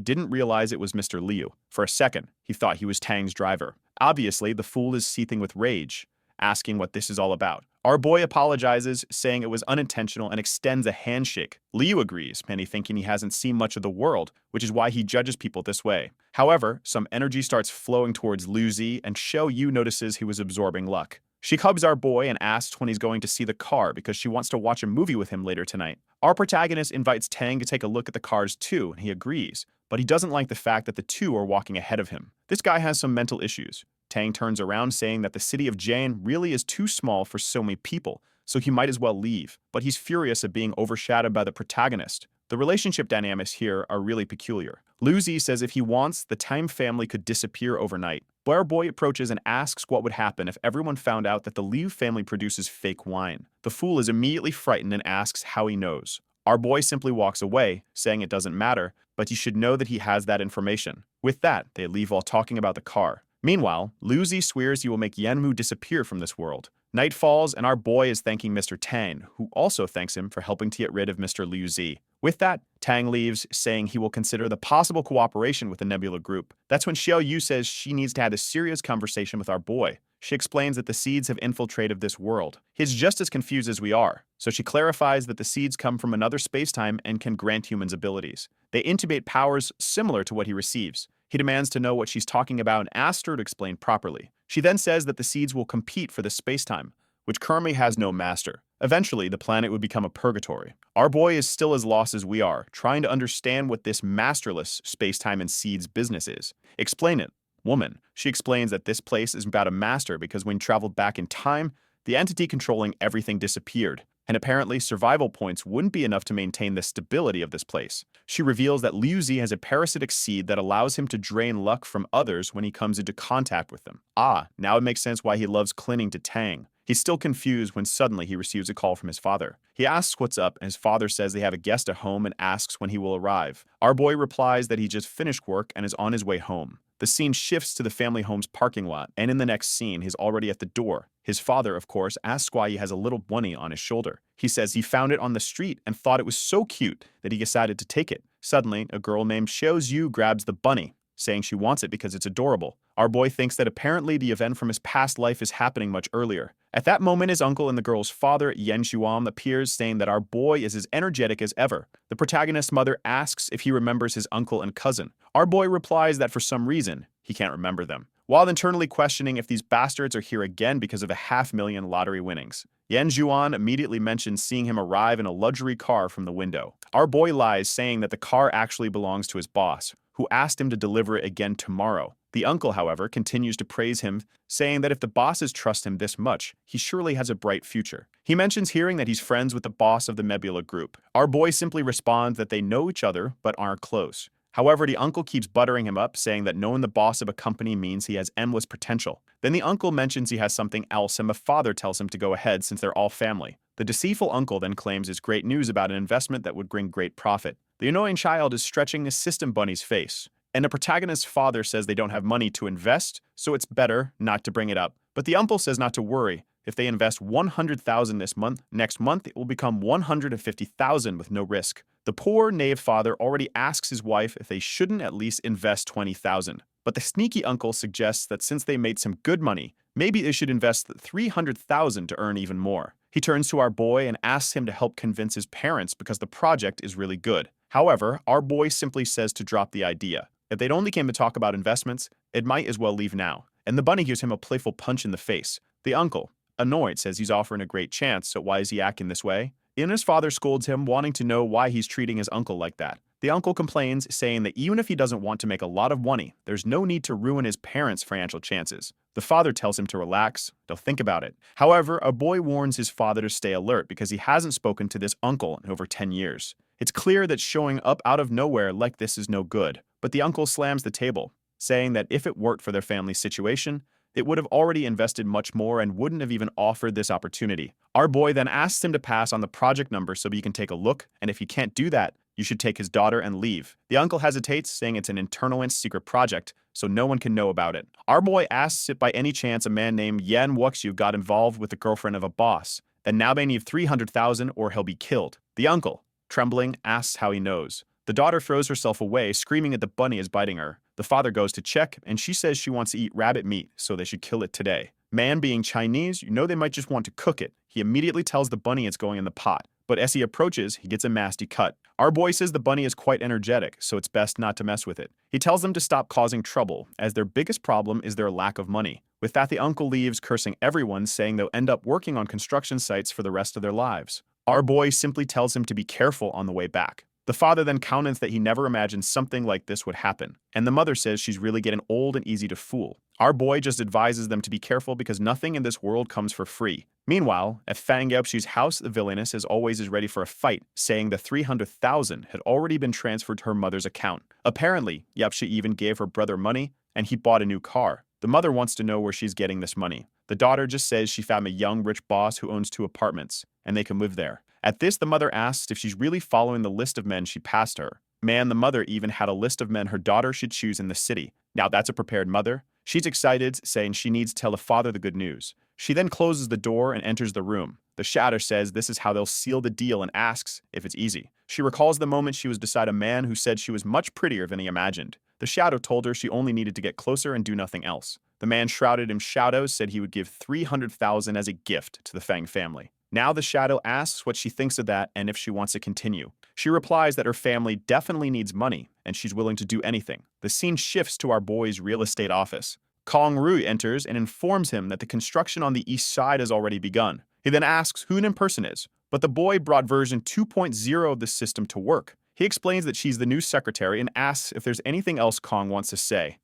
[SPEAKER 1] didn't realize it was Mr. Liu. For a second, he thought he was Tang's driver. Obviously, the fool is seething with rage, asking what this is all about. Our boy apologizes, saying it was unintentional and extends a handshake. Liu agrees, many thinking he hasn't seen much of the world, which is why he judges people this way. However, some energy starts flowing towards Liu Zi, and Xiao Yu notices he was absorbing luck. She hugs our boy and asks when he's going to see the car because she wants to watch a movie with him later tonight. Our protagonist invites Tang to take a look at the cars too, and he agrees, but he doesn't like the fact that the two are walking ahead of him. This guy has some mental issues. Tang turns around, saying that the city of Jane really is too small for so many people, so he might as well leave, but he's furious at being overshadowed by the protagonist. The relationship dynamics here are really peculiar. Liu Zi says if he wants, the Time family could disappear overnight. But our boy approaches and asks what would happen if everyone found out that the Liu family produces fake wine. The fool is immediately frightened and asks how he knows. Our boy simply walks away, saying it doesn't matter, but he should know that he has that information. With that, they leave while talking about the car. Meanwhile, Liu Zi swears he will make Yanmu disappear from this world. Night falls, and our boy is thanking Mr. Tang, who also thanks him for helping to get rid of Mr. Liu Zi. With that, Tang leaves, saying he will consider the possible cooperation with the Nebula Group. That's when Xiao Yu says she needs to have a serious conversation with our boy. She explains that the seeds have infiltrated this world. He's just as confused as we are, so she clarifies that the seeds come from another spacetime and can grant humans abilities. They intubate powers similar to what he receives. He demands to know what she's talking about and asks her to explain properly. She then says that the seeds will compete for the spacetime, which currently has no master. Eventually, the planet would become a purgatory. Our boy is still as lost as we are, trying to understand what this masterless spacetime and seeds business is. Explain it, woman. She explains that this place is about a master because when he traveled back in time, the entity controlling everything disappeared, and apparently survival points wouldn't be enough to maintain the stability of this place. She reveals that Liu Zi has a parasitic seed that allows him to drain luck from others when he comes into contact with them. Now it makes sense why he loves clinging to Tang. He's still confused when suddenly he receives a call from his father. He asks what's up, and his father says they have a guest at home and asks when he will arrive. Our boy replies that he just finished work and is on his way home. The scene shifts to the family home's parking lot, and in the next scene, he's already at the door. His father, of course, asks why he has a little bunny on his shoulder. He says he found it on the street and thought it was so cute that he decided to take it. Suddenly, a girl named Xiao Yu grabs the bunny, saying she wants it because it's adorable. Our boy thinks that apparently the event from his past life is happening much earlier. At that moment, his uncle and the girl's father, Yan Zhuang, appears, saying that our boy is as energetic as ever. The protagonist's mother asks if he remembers his uncle and cousin. Our boy replies that for some reason, he can't remember them, while internally questioning if these bastards are here again because of the 500,000 lottery winnings. Yan Zhuan immediately mentions seeing him arrive in a luxury car from the window. Our boy lies, saying that the car actually belongs to his boss, who asked him to deliver it again tomorrow. The uncle, however, continues to praise him, saying that if the bosses trust him this much, he surely has a bright future. He mentions hearing that he's friends with the boss of the Nebula Group. Our boy simply responds that they know each other but aren't close. However, the uncle keeps buttering him up, saying that knowing the boss of a company means he has endless potential. Then the uncle mentions he has something else, and the father tells him to go ahead since they're all family. The deceitful uncle then claims his great news about an investment that would bring great profit. The annoying child is stretching his system bunny's face, and the protagonist's father says they don't have money to invest, so it's better not to bring it up. But the uncle says not to worry. If they invest 100,000 this month, next month it will become 150,000 with no risk. The poor, knave father already asks his wife if they shouldn't at least invest 20,000. But the sneaky uncle suggests that since they made some good money, maybe they should invest 300,000 to earn even more. He turns to our boy and asks him to help convince his parents because the project is really good. However, our boy simply says to drop the idea. If they'd only came to talk about investments, it might as well leave now. And the bunny gives him a playful punch in the face. The uncle, annoyed, says he's offering a great chance, so why is he acting this way? And his father scolds him, wanting to know why he's treating his uncle like that. The uncle complains, saying that even if he doesn't want to make a lot of money, there's no need to ruin his parents' financial chances. The father tells him to relax, they'll think about it. However, a boy warns his father to stay alert because he hasn't spoken to this uncle in over 10 years. It's clear that showing up out of nowhere like this is no good, but the uncle slams the table, saying that if it worked for their family's situation, it would have already invested much more and wouldn't have even offered this opportunity. Our boy then asks him to pass on the project number so he can take a look, and if he can't do that, you should take his daughter and leave. The uncle hesitates, saying it's an internal and secret project, so no one can know about it. Our boy asks if by any chance a man named Yan Wuxiu got involved with the girlfriend of a boss. Then now they need 300,000 or he'll be killed. The uncle, trembling, asks how he knows. The daughter throws herself away, screaming that the bunny is biting her. The father goes to check, and she says she wants to eat rabbit meat, so they should kill it today. Man being Chinese, you know they might just want to cook it. He immediately tells the bunny it's going in the pot. But as he approaches, he gets a nasty cut. Our boy says the bunny is quite energetic, so it's best not to mess with it. He tells them to stop causing trouble, as their biggest problem is their lack of money. With that, the uncle leaves, cursing everyone, saying they'll end up working on construction sites for the rest of their lives. Our boy simply tells him to be careful on the way back. The father then comments that he never imagined something like this would happen, and the mother says she's really getting old and easy to fool. Our boy just advises them to be careful because nothing in this world comes for free. Meanwhile, at Fang Yapshi's house, the villainess as always is ready for a fight, saying the 300,000 had already been transferred to her mother's account. Apparently, Yapshi even gave her brother money, and he bought a new car. The mother wants to know where she's getting this money. The daughter just says she found a young rich boss who owns 2 apartments, and they can live there. At this, the mother asks if she's really following the list of men she passed her. The mother even had a list of men her daughter should choose in the city. Now that's a prepared mother. She's excited, saying she needs to tell the father the good news. She then closes the door and enters the room. The shadow says this is how they'll seal the deal and asks if it's easy. She recalls the moment she was beside a man who said she was much prettier than he imagined. The shadow told her she only needed to get closer and do nothing else. The man shrouded in shadows said he would give 300,000 as a gift to the Fang family. Now the shadow asks what she thinks of that and if she wants to continue. She replies that her family definitely needs money and she's willing to do anything. The scene shifts to our boy's real estate office. Kong Rui enters and informs him that the construction on the east side has already begun. He then asks who an person is, but the boy brought version 2.0 of the system to work. He explains that she's the new secretary and asks if there's anything else Kong wants to say.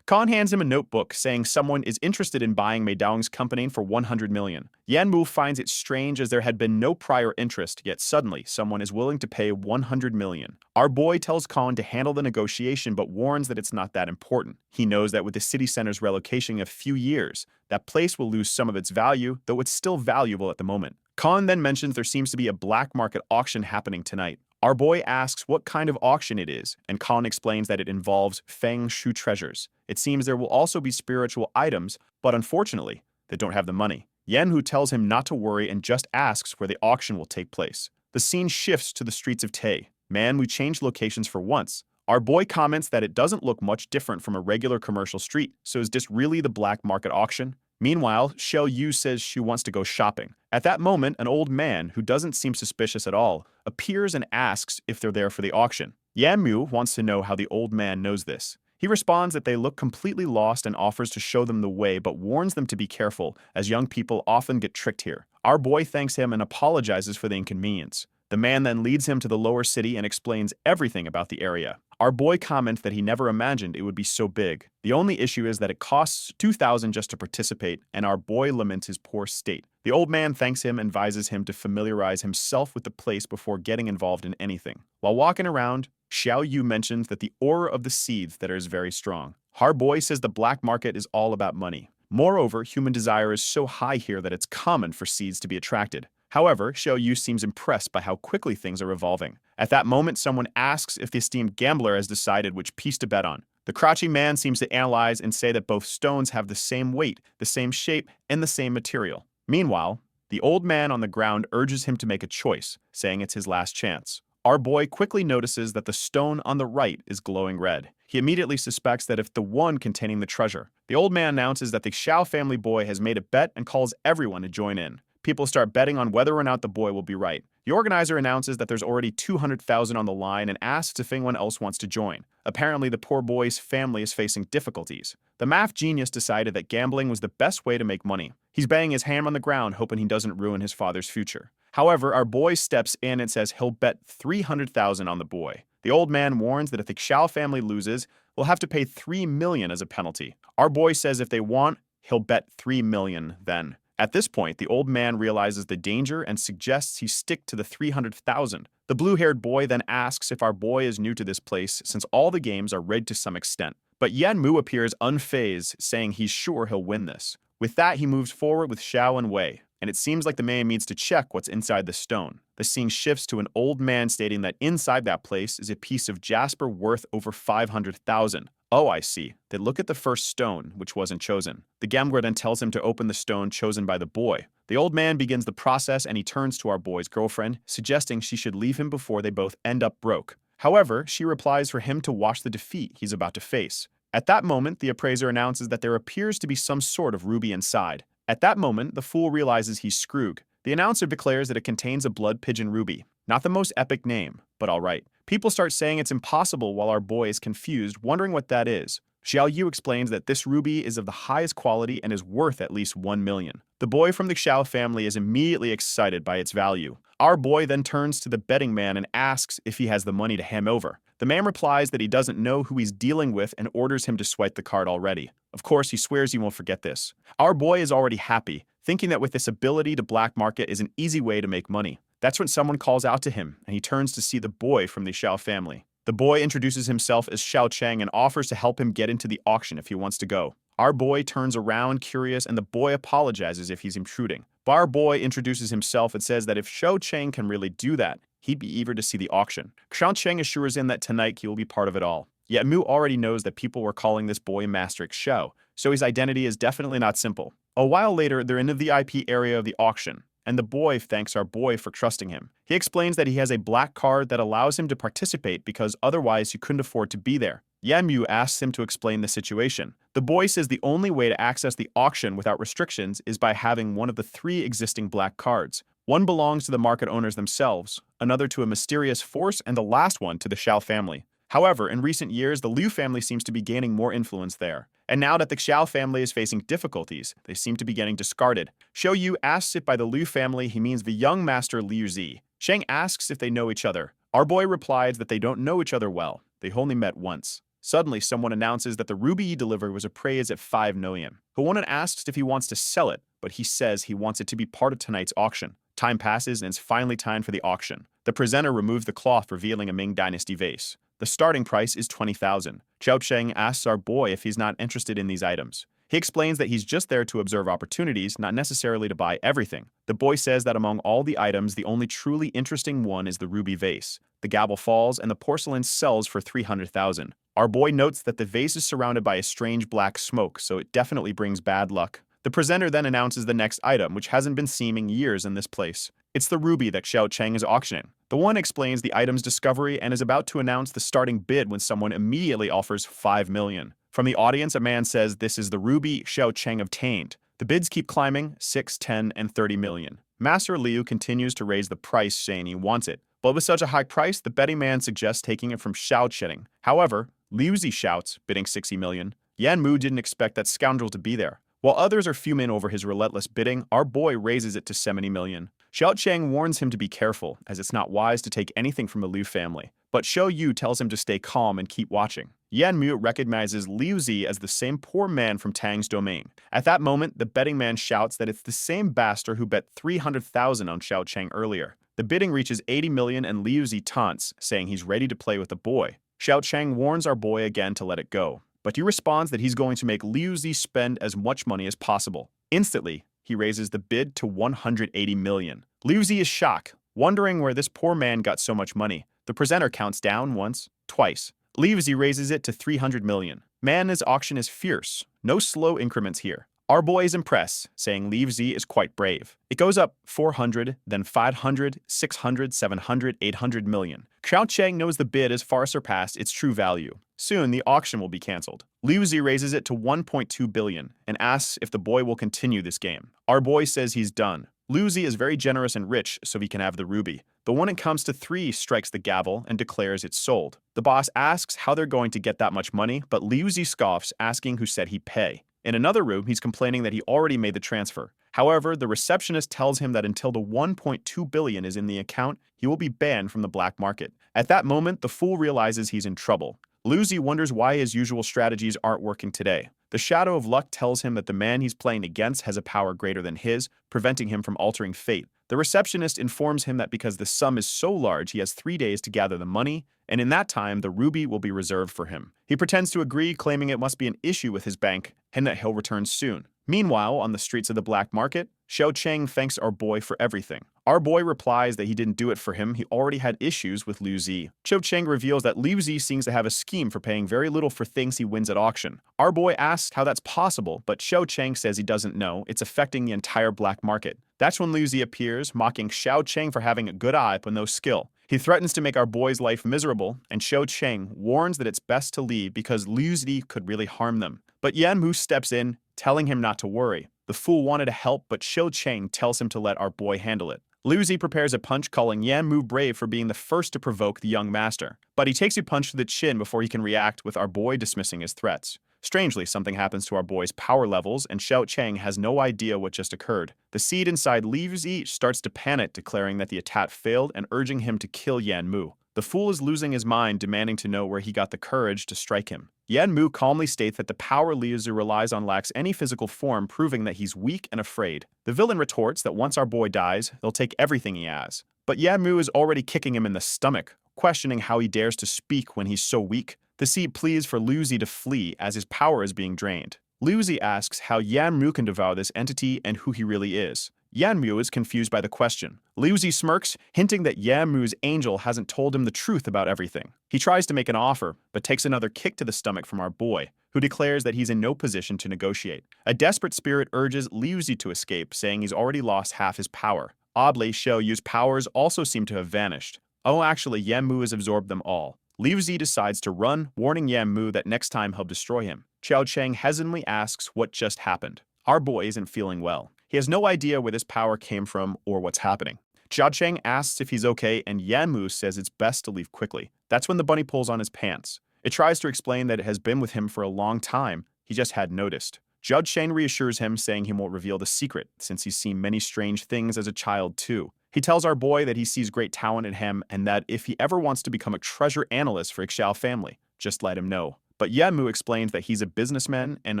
[SPEAKER 1] Kong hands him a notebook saying someone is interested in buying Meidong's company for 100 million. Yanmu finds it strange as there had been no prior interest, yet suddenly someone is willing to pay 100 million. Our boy tells Kong to handle the negotiation but warns that it's not that important. He knows that with the city center's relocation in a few years, that place will lose some of its value, though it's still valuable at the moment. Kong then mentions there seems to be a black market auction happening tonight. Our boy asks what kind of auction it is, and Khan explains that it involves Feng Shui treasures. It seems there will also be spiritual items, but unfortunately, they don't have the money. Yanhu tells him not to worry and just asks where the auction will take place. The scene shifts to the streets of Tay. Man, we changed locations for once. Our boy comments that it doesn't look much different from a regular commercial street, so is this really the black market auction? Meanwhile, Xiao Yu says she wants to go shopping. At that moment, an old man, who doesn't seem suspicious at all, appears and asks if they're there for the auction. Yanmu wants to know how the old man knows this. He responds that they look completely lost and offers to show them the way but warns them to be careful, as young people often get tricked here. Our boy thanks him and apologizes for the inconvenience. The man then leads him to the lower city and explains everything about the area. Our boy comments that he never imagined it would be so big. The only issue is that it costs 2,000 just to participate, and our boy laments his poor state. The old man thanks him and advises him to familiarize himself with the place before getting involved in anything. While walking around, Xiao Yu mentions that the aura of the seeds that is very strong. Our boy says the black market is all about money. Moreover, human desire is so high here that it's common for seeds to be attracted. However, Xiao Yu seems impressed by how quickly things are evolving. At that moment, someone asks if the esteemed gambler has decided which piece to bet on. The crouching man seems to analyze and say that both stones have the same weight, the same shape, and the same material. Meanwhile, the old man on the ground urges him to make a choice, saying it's his last chance. Our boy quickly notices that the stone on the right is glowing red. He immediately suspects that it's the one containing the treasure. The old man announces that the Xiao family boy has made a bet and calls everyone to join in. People start betting on whether or not the boy will be right. The organizer announces that there's already 200,000 on the line and asks if anyone else wants to join. Apparently, the poor boy's family is facing difficulties. The math genius decided that gambling was the best way to make money. He's banging his hand on the ground, hoping he doesn't ruin his father's future. However, our boy steps in and says he'll bet 300,000 on the boy. The old man warns that if the Xiao family loses, we'll have to pay 3 million as a penalty. Our boy says if they want, he'll bet 3 million then. At this point, the old man realizes the danger and suggests he stick to the 300,000. The blue-haired boy then asks if our boy is new to this place since all the games are rigged to some extent. But Yanmu appears unfazed, saying he's sure he'll win this. With that, he moves forward with Xiao and Wei, and it seems like the man needs to check what's inside the stone. The scene shifts to an old man stating that inside that place is a piece of jasper worth over 500,000. Oh, I see. Then look at the first stone, which wasn't chosen. The gambler then tells him to open the stone chosen by the boy. The old man begins the process and he turns to our boy's girlfriend, suggesting she should leave him before they both end up broke. However, she replies for him to watch the defeat he's about to face. At that moment, the appraiser announces that there appears to be some sort of ruby inside. At that moment, the fool realizes he's screwed. The announcer declares that it contains a blood pigeon ruby. Not the most epic name, but alright. People start saying it's impossible while our boy is confused, wondering what that is. Xiao Yu explains that this ruby is of the highest quality and is worth at least 1 million. The boy from the Xiao family is immediately excited by its value. Our boy then turns to the betting man and asks if he has the money to hand over. The man replies that he doesn't know who he's dealing with and orders him to swipe the card already. Of course, he swears he won't forget this. Our boy is already happy, thinking that with this ability to black market is an easy way to make money. That's when someone calls out to him, and he turns to see the boy from the Xiao family. The boy introduces himself as Xiao Cheng and offers to help him get into the auction if he wants to go. Our boy turns around curious and the boy apologizes if he's intruding. But our boy introduces himself and says that if Xiao Cheng can really do that, he'd be eager to see the auction. Xiao Cheng assures him that tonight he will be part of it all. Yet Mu already knows that people were calling this boy Master Xiao, so his identity is definitely not simple. A while later, they're in the VIP area of the auction, and the boy thanks our boy for trusting him. He explains that he has a black card that allows him to participate because otherwise he couldn't afford to be there. Yanmu asks him to explain the situation. The boy says the only way to access the auction without restrictions is by having one of the 3 existing black cards. One belongs to the market owners themselves, another to a mysterious force, and the last one to the Xiao family. However, in recent years, the Liu family seems to be gaining more influence there. And now that the Xiao family is facing difficulties, they seem to be getting discarded. Xiao Yu asks if by the Liu family he means the young master Liu Zi. Shang asks if they know each other. Our boy replies that they don't know each other well. They only met once. Suddenly, someone announces that the ruby he delivered was appraised at 5 million. Huonan asks if he wants to sell it, but he says he wants it to be part of tonight's auction. Time passes and it's finally time for the auction. The presenter removes the cloth, revealing a Ming Dynasty vase. The starting price is 20,000. Xiao Cheng asks our boy if he's not interested in these items. He explains that he's just there to observe opportunities, not necessarily to buy everything. The boy says that among all the items, the only truly interesting one is the ruby vase. The gavel falls and the porcelain sells for 300,000. Our boy notes that the vase is surrounded by a strange black smoke, so it definitely brings bad luck. The presenter then announces the next item, which hasn't been seen in years in this place. It's the ruby that Xiao Cheng is auctioning. The one explains the item's discovery and is about to announce the starting bid when someone immediately offers 5 million. From the audience, a man says this is the ruby Xiao Cheng obtained. The bids keep climbing, 6, 10, and 30 million. Master Liu continues to raise the price, saying he wants it. But with such a high price, the betting man suggests taking it from Xiao Cheng. However, Liu Zi shouts, bidding 60 million. Yan Mu didn't expect that scoundrel to be there. While others are fuming over his relentless bidding, our boy raises it to 70 million. Xiao Cheng warns him to be careful, as it's not wise to take anything from the Liu family. But Xiao Yu tells him to stay calm and keep watching. Yan Mu recognizes Liu Zi as the same poor man from Tang's domain. At that moment, the betting man shouts that it's the same bastard who bet 300,000 on Xiao Cheng earlier. The bidding reaches 80 million and Liu Zi taunts, saying he's ready to play with the boy. Xiao Cheng warns our boy again to let it go, but he responds that he's going to make Liu Zi spend as much money as possible. Instantly, he raises the bid to 180 million. Liu Zi is shocked, wondering where this poor man got so much money. The presenter counts down once, twice. Liu Zi raises it to 300 million. Man, his auction is fierce. No slow increments here. Our boy is impressed, saying Liu Zi is quite brave. It goes up 400, then 500, 600, 700, 800 million. Xiao Cheng knows the bid has far surpassed its true value. Soon, the auction will be cancelled. Liu Zi raises it to 1.2 billion and asks if the boy will continue this game. Our boy says he's done. Liu Zi is very generous and rich, so he can have the ruby. But when it comes to 3, strikes the gavel and declares it's sold. The boss asks how they're going to get that much money, but Liu Zi scoffs, asking who said he'd pay. In another room, he's complaining that he already made the transfer. However, the receptionist tells him that until the 1.2 billion is in the account, he will be banned from the black market. At that moment, the fool realizes he's in trouble. Liu Zi wonders why his usual strategies aren't working today. The shadow of luck tells him that the man he's playing against has a power greater than his, preventing him from altering fate. The receptionist informs him that because the sum is so large, he has 3 days to gather the money, and in that time, the ruby will be reserved for him. He pretends to agree, claiming it must be an issue with his bank, and that he'll return soon. Meanwhile, on the streets of the black market, Xiao Cheng thanks our boy for everything. Our boy replies that he didn't do it for him, he already had issues with Liu Zi. Xiao Cheng reveals that Liu Zi seems to have a scheme for paying very little for things he wins at auction. Our boy asks how that's possible, but Xiao Cheng says he doesn't know, it's affecting the entire black market. That's when Liu Zi appears, mocking Xiao Cheng for having a good eye but no skill. He threatens to make our boy's life miserable, and Xiao Cheng warns that it's best to leave because Liu Zi could really harm them. But Yan Mu steps in, telling him not to worry. The fool wanted to help, but Xiao Cheng tells him to let our boy handle it. Liu Zi prepares a punch, calling Yan Mu brave for being the first to provoke the young master. But he takes a punch to the chin before he can react, with our boy dismissing his threats. Strangely, something happens to our boy's power levels, and Xiao Cheng has no idea what just occurred. The seed inside Liu Zi starts to panic, declaring that the attack failed and urging him to kill Yan Mu. The fool is losing his mind, demanding to know where he got the courage to strike him. Yan Mu calmly states that the power Liu Zi relies on lacks any physical form, proving that he's weak and afraid. The villain retorts that once our boy dies, they'll take everything he has. But Yan Mu is already kicking him in the stomach, questioning how he dares to speak when he's so weak. The seed pleads for Liu Zi to flee as his power is being drained. Liu Zi asks how Yan Mu can devour this entity and who he really is. Yan Mu is confused by the question. Liu Zi smirks, hinting that Yan Mu's angel hasn't told him the truth about everything. He tries to make an offer, but takes another kick to the stomach from our boy. who declares that he's in no position to negotiate. A desperate spirit urges Liu Zi to escape, saying he's already lost half his power. Oddly, Xiao Yu's powers also seem to have vanished. Oh, actually, Yanmu has absorbed them all. Liu Zi decides to run, warning Yanmu that next time he'll destroy him. Qiao Cheng hesitantly asks what just happened. Our boy isn't feeling well. He has no idea where this power came from or what's happening. Qiao Cheng asks if he's okay, and Yanmu says it's best to leave quickly. That's when the bunny pulls on his pants. It tries to explain that it has been with him for a long time, he just hadn't noticed. Qiao Cheng reassures him, saying he won't reveal the secret, since he's seen many strange things as a child too. He tells our boy that he sees great talent in him, and that if he ever wants to become a treasure analyst for Ixao family, just let him know. But Yanmu explains that he's a businessman and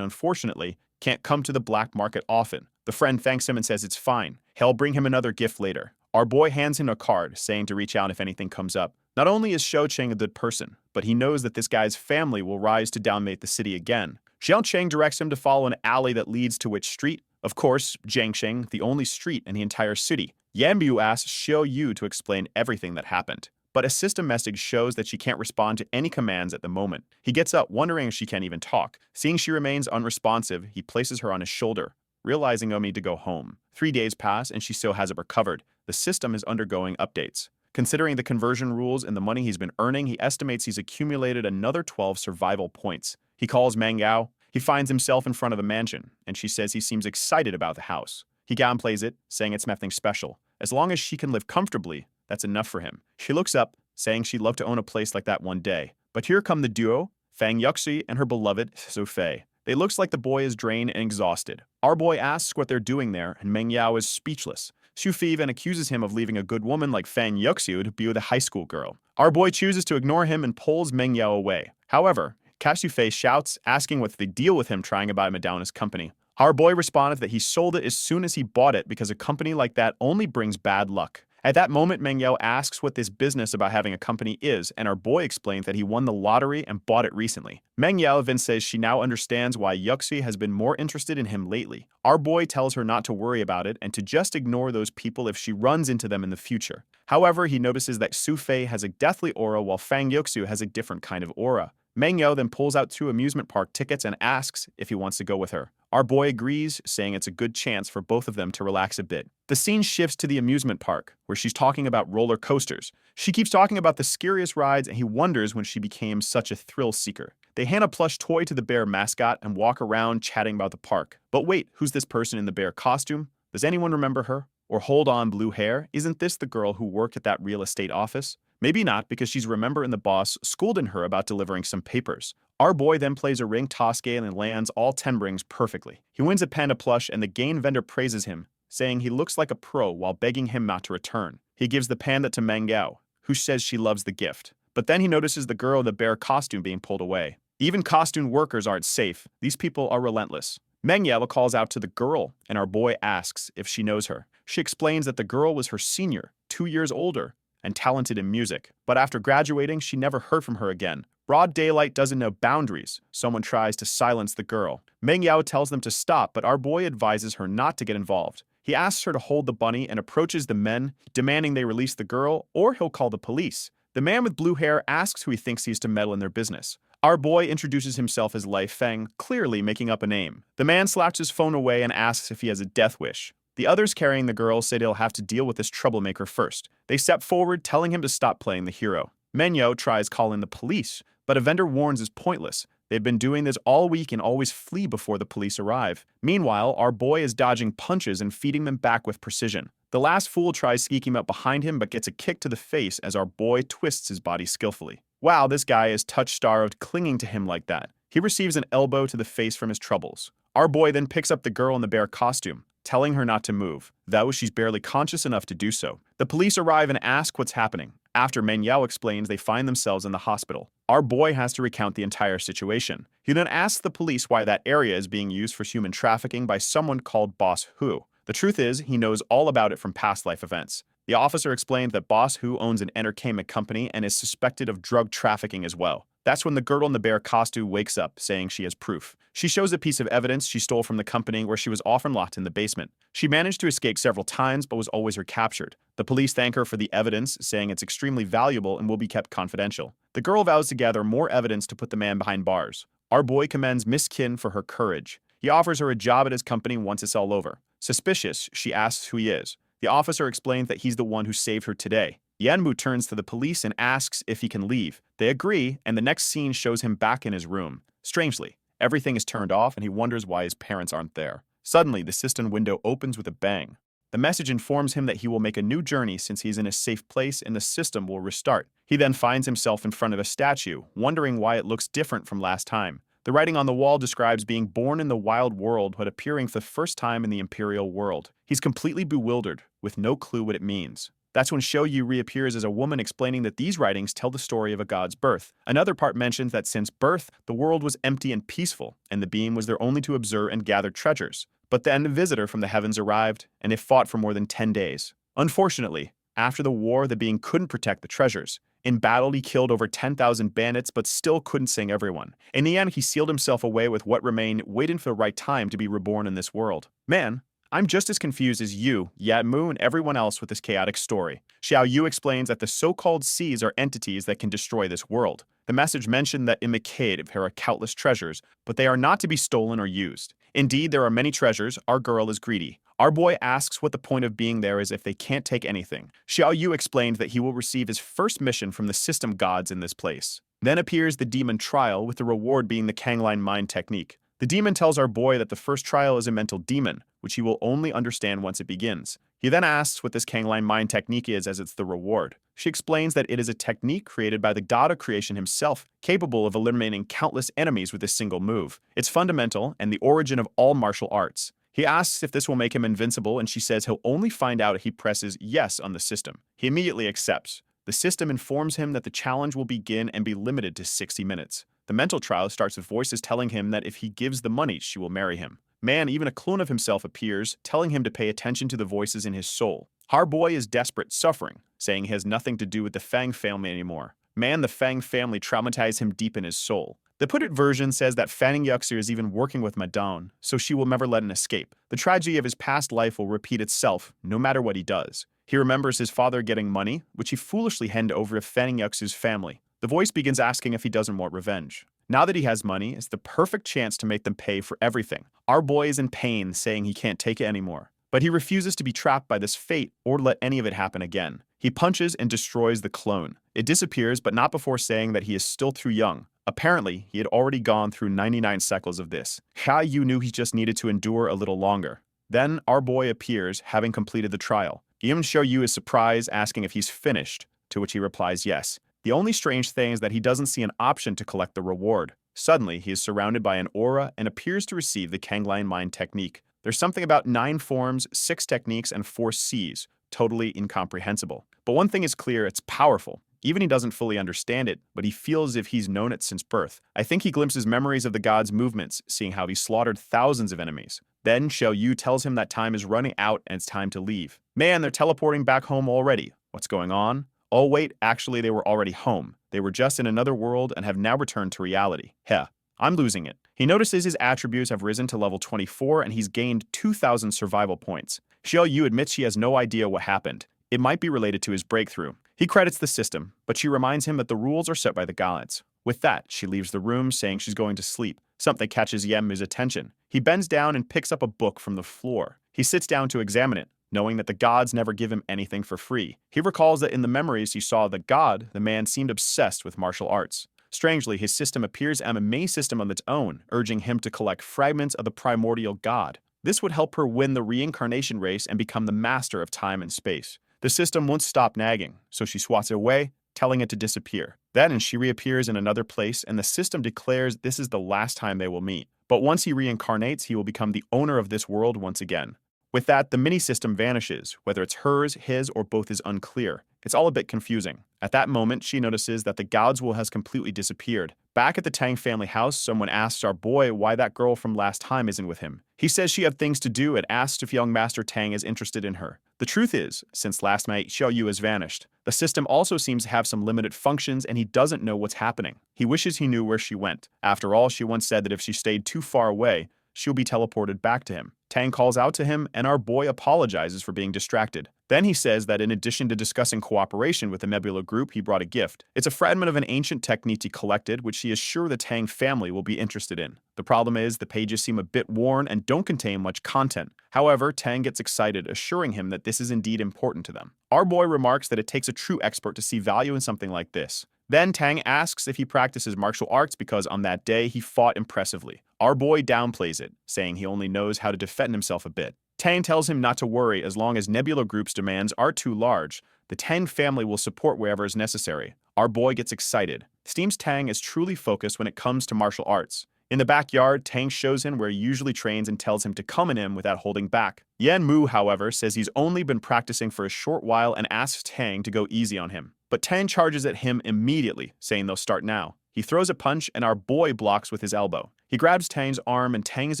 [SPEAKER 1] unfortunately can't come to the black market often. The friend thanks him and says it's fine. He'll bring him another gift later. Our boy hands him a card, saying to reach out if anything comes up. Not only is Xiao Cheng a good person, but he knows that this guy's family will rise to dominate the city again. Xiao Cheng directs him to follow an alley that leads to which street? Of course, Jiangsheng, the only street in the entire city. Yanbu asks Xiao Yu to explain everything that happened. But a system message shows that she can't respond to any commands at the moment. He gets up, wondering if she can't even talk. Seeing she remains unresponsive, he places her on his shoulder, realizing Omi to go home. 3 days pass and she still hasn't recovered. The system is undergoing updates. Considering the conversion rules and the money he's been earning, he estimates he's accumulated another 12 survival points. He calls Mangao. He finds himself in front of a mansion, and she says he seems excited about the house. He downplays it, saying it's nothing special. As long as she can live comfortably, that's enough for him. She looks up, saying she'd love to own a place like that one day. But here come the duo, Fang Yuxi and her beloved Su Fei. It looks like the boy is drained and exhausted. Our boy asks what they're doing there, and Meng Yao is speechless. Xu Fi then accuses him of leaving a good woman like Fang Yuxiu to be with a high school girl. Our boy chooses to ignore him and pulls Meng Yao away. However, Xu Fei shouts, asking what's the deal with him trying to buy Madonna's company. Our boy responded that he sold it as soon as he bought it because a company like that only brings bad luck. At that moment, Meng Yao asks what this business about having a company is, and our boy explains that he won the lottery and bought it recently. Meng Yao then says she now understands why Yuxi has been more interested in him lately. Our boy tells her not to worry about it and to just ignore those people if she runs into them in the future. However, he notices that Su Fei has a deathly aura while Fang Yuxiu has a different kind of aura. Meng Yao then pulls out 2 amusement park tickets and asks if he wants to go with her. Our boy agrees, saying it's a good chance for both of them to relax a bit. The scene shifts to the amusement park, where she's talking about roller coasters. She keeps talking about the scariest rides, and he wonders when she became such a thrill seeker. They hand a plush toy to the bear mascot and walk around chatting about the park. But wait, who's this person in the bear costume? Does anyone remember her? Or hold on, blue hair? Isn't this the girl who worked at that real estate office? Maybe not, because she's remembering the boss scolding her about delivering some papers. Our boy then plays a ring toss game and lands all 10 rings perfectly. He wins a panda plush and the game vendor praises him, saying he looks like a pro while begging him not to return. He gives the panda to Meng Yao, who says she loves the gift. But then he notices the girl in the bear costume being pulled away. Even costume workers aren't safe. These people are relentless. Meng Yao calls out to the girl, and our boy asks if she knows her. She explains that the girl was her senior, 2 years older, and talented in music. But after graduating, she never heard from her again. Broad daylight doesn't know boundaries. Someone tries to silence the girl. Meng Yao tells them to stop, but our boy advises her not to get involved. He asks her to hold the bunny and approaches the men, demanding they release the girl, or he'll call the police. The man with blue hair asks who he thinks he's to meddle in their business. Our boy introduces himself as Lai Feng, clearly making up a name. The man slaps his phone away and asks if he has a death wish. The others carrying the girl say they'll have to deal with this troublemaker first. They step forward, telling him to stop playing the hero. Menyo tries calling the police, but a vendor warns is pointless. They've been doing this all week and always flee before the police arrive. Meanwhile, our boy is dodging punches and feeding them back with precision. The last fool tries sneaking up behind him but gets a kick to the face as our boy twists his body skillfully. Wow, this guy is touch-starved, clinging to him like that. He receives an elbow to the face from his troubles. Our boy then picks up the girl in the bear costume, telling her not to move, though she's barely conscious enough to do so. The police arrive and ask what's happening. After Meng Yao explains, they find themselves in the hospital. Our boy has to recount the entire situation. He then asks the police why that area is being used for human trafficking by someone called Boss Hu. The truth is, he knows all about it from past life events. The officer explained that Boss Hu owns an entertainment company and is suspected of drug trafficking as well. That's when the girl in the bear costume wakes up, saying she has proof. She shows a piece of evidence she stole from the company where she was often locked in the basement. She managed to escape several times but was always recaptured. The police thank her for the evidence, saying it's extremely valuable and will be kept confidential. The girl vows to gather more evidence to put the man behind bars. Our boy commends Miss Kin for her courage. He offers her a job at his company once it's all over. Suspicious, she asks who he is. The officer explains that he's the one who saved her today. Yanmu turns to the police and asks if he can leave. They agree, and the next scene shows him back in his room. Strangely, everything is turned off and he wonders why his parents aren't there. Suddenly, the system window opens with a bang. The message informs him that he will make a new journey since he's in a safe place and the system will restart. He then finds himself in front of a statue, wondering why it looks different from last time. The writing on the wall describes being born in the wild world but appearing for the first time in the imperial world. He's completely bewildered, with no clue what it means. That's when Shoyu reappears as a woman explaining that these writings tell the story of a god's birth. Another part mentions that since birth, the world was empty and peaceful, and the being was there only to observe and gather treasures. But then a visitor from the heavens arrived, and they fought for more than 10 days. Unfortunately, after the war, the being couldn't protect the treasures. In battle, he killed over 10,000 bandits, but still couldn't sing everyone. In the end, he sealed himself away with what remained, waiting for the right time to be reborn in this world. Man, I'm just as confused as you, Yatmu, and everyone else with this chaotic story. Xiao Yu explains that the so-called seas are entities that can destroy this world. The message mentioned that in the cave there are countless treasures, but they are not to be stolen or used. Indeed, there are many treasures. Our girl is greedy. Our boy asks what the point of being there is if they can't take anything. Xiao Yu explains that he will receive his first mission from the system gods in this place. Then appears the demon trial, with the reward being the Kangline mind technique. The demon tells our boy that the first trial is a mental demon, which he will only understand once it begins. He then asks what this Kangline mind technique is as it's the reward. She explains that it is a technique created by the god of creation himself, capable of eliminating countless enemies with a single move. It's fundamental and the origin of all martial arts. He asks if this will make him invincible, and she says he'll only find out if he presses yes on the system. He immediately accepts. The system informs him that the challenge will begin and be limited to 60 minutes. The mental trial starts with voices telling him that if he gives the money, she will marry him. Man, even a clone of himself appears, telling him to pay attention to the voices in his soul. Our boy is desperate, suffering, saying he has nothing to do with the Fang family anymore. Man, the Fang family traumatized him deep in his soul. The put-it version says that Fanning Yuxer is even working with Madame, so she will never let him escape. The tragedy of his past life will repeat itself, no matter what he does. He remembers his father getting money, which he foolishly handed over to Fanning Yuxer's family. The voice begins asking if he doesn't want revenge. Now that he has money, it's the perfect chance to make them pay for everything. Our boy is in pain, saying he can't take it anymore. But he refuses to be trapped by this fate or let any of it happen again. He punches and destroys the clone. It disappears, but not before saying that he is still too young. Apparently, he had already gone through 99 cycles of this. Yu knew he just needed to endure a little longer. Then, our boy appears, having completed the trial. Yim Shoyu is surprised, asking if he's finished, to which he replies yes. The only strange thing is that he doesn't see an option to collect the reward. Suddenly, he is surrounded by an aura and appears to receive the Kangline mind technique. There's something about 9 forms, 6 techniques, and 4 Cs, totally incomprehensible. But one thing is clear, it's powerful. Even he doesn't fully understand it, but he feels as if he's known it since birth. I think he glimpses memories of the god's movements, seeing how he slaughtered thousands of enemies. Then Xiao Yu tells him that time is running out and it's time to leave. Man, they're teleporting back home already. What's going on? Oh wait, actually they were already home. They were just in another world and have now returned to reality. Heh, I'm losing it. He notices his attributes have risen to level 24 and he's gained 2,000 survival points. Xiao Yu admits she has no idea what happened. It might be related to his breakthrough. He credits the system, but she reminds him that the rules are set by the gods. With that, she leaves the room, saying she's going to sleep. Something catches Yemu's attention. He bends down and picks up a book from the floor. He sits down to examine it, knowing that the gods never give him anything for free. He recalls that in the memories he saw the god, the man seemed obsessed with martial arts. Strangely, his system appears as a main system of its own, urging him to collect fragments of the primordial god. This would help her win the reincarnation race and become the master of time and space. The system won't stop nagging, so she swats it away, telling it to disappear. Then she reappears in another place, and the system declares this is the last time they will meet. But once he reincarnates, he will become the owner of this world once again. With that, the mini-system vanishes. Whether it's hers, his, or both is unclear. It's all a bit confusing. At that moment, she notices that the god's will has completely disappeared. Back at the Tang family house, someone asks our boy why that girl from last time isn't with him. He says she had things to do and asks if young Master Tang is interested in her. The truth is, since last night, Xiao Yu has vanished. The system also seems to have some limited functions and he doesn't know what's happening. He wishes he knew where she went. After all, she once said that if she stayed too far away, she'll be teleported back to him. Tang calls out to him, and our boy apologizes for being distracted. Then he says that in addition to discussing cooperation with the Nebula group, he brought a gift. It's a fragment of an ancient technique he collected, which he is sure the Tang family will be interested in. The problem is, the pages seem a bit worn and don't contain much content. However, Tang gets excited, assuring him that this is indeed important to them. Our boy remarks that it takes a true expert to see value in something like this. Then Tang asks if he practices martial arts because on that day he fought impressively. Our boy downplays it, saying he only knows how to defend himself a bit. Tang tells him not to worry as long as Nebula Group's demands are too large. The Tang family will support wherever is necessary. Our boy gets excited. Seems Tang is truly focused when it comes to martial arts. In the backyard, Tang shows him where he usually trains and tells him to come in him without holding back. Mu, however, says he's only been practicing for a short while and asks Tang to go easy on him. But Tang charges at him immediately, saying they'll start now. He throws a punch and our boy blocks with his elbow. He grabs Tang's arm and Tang is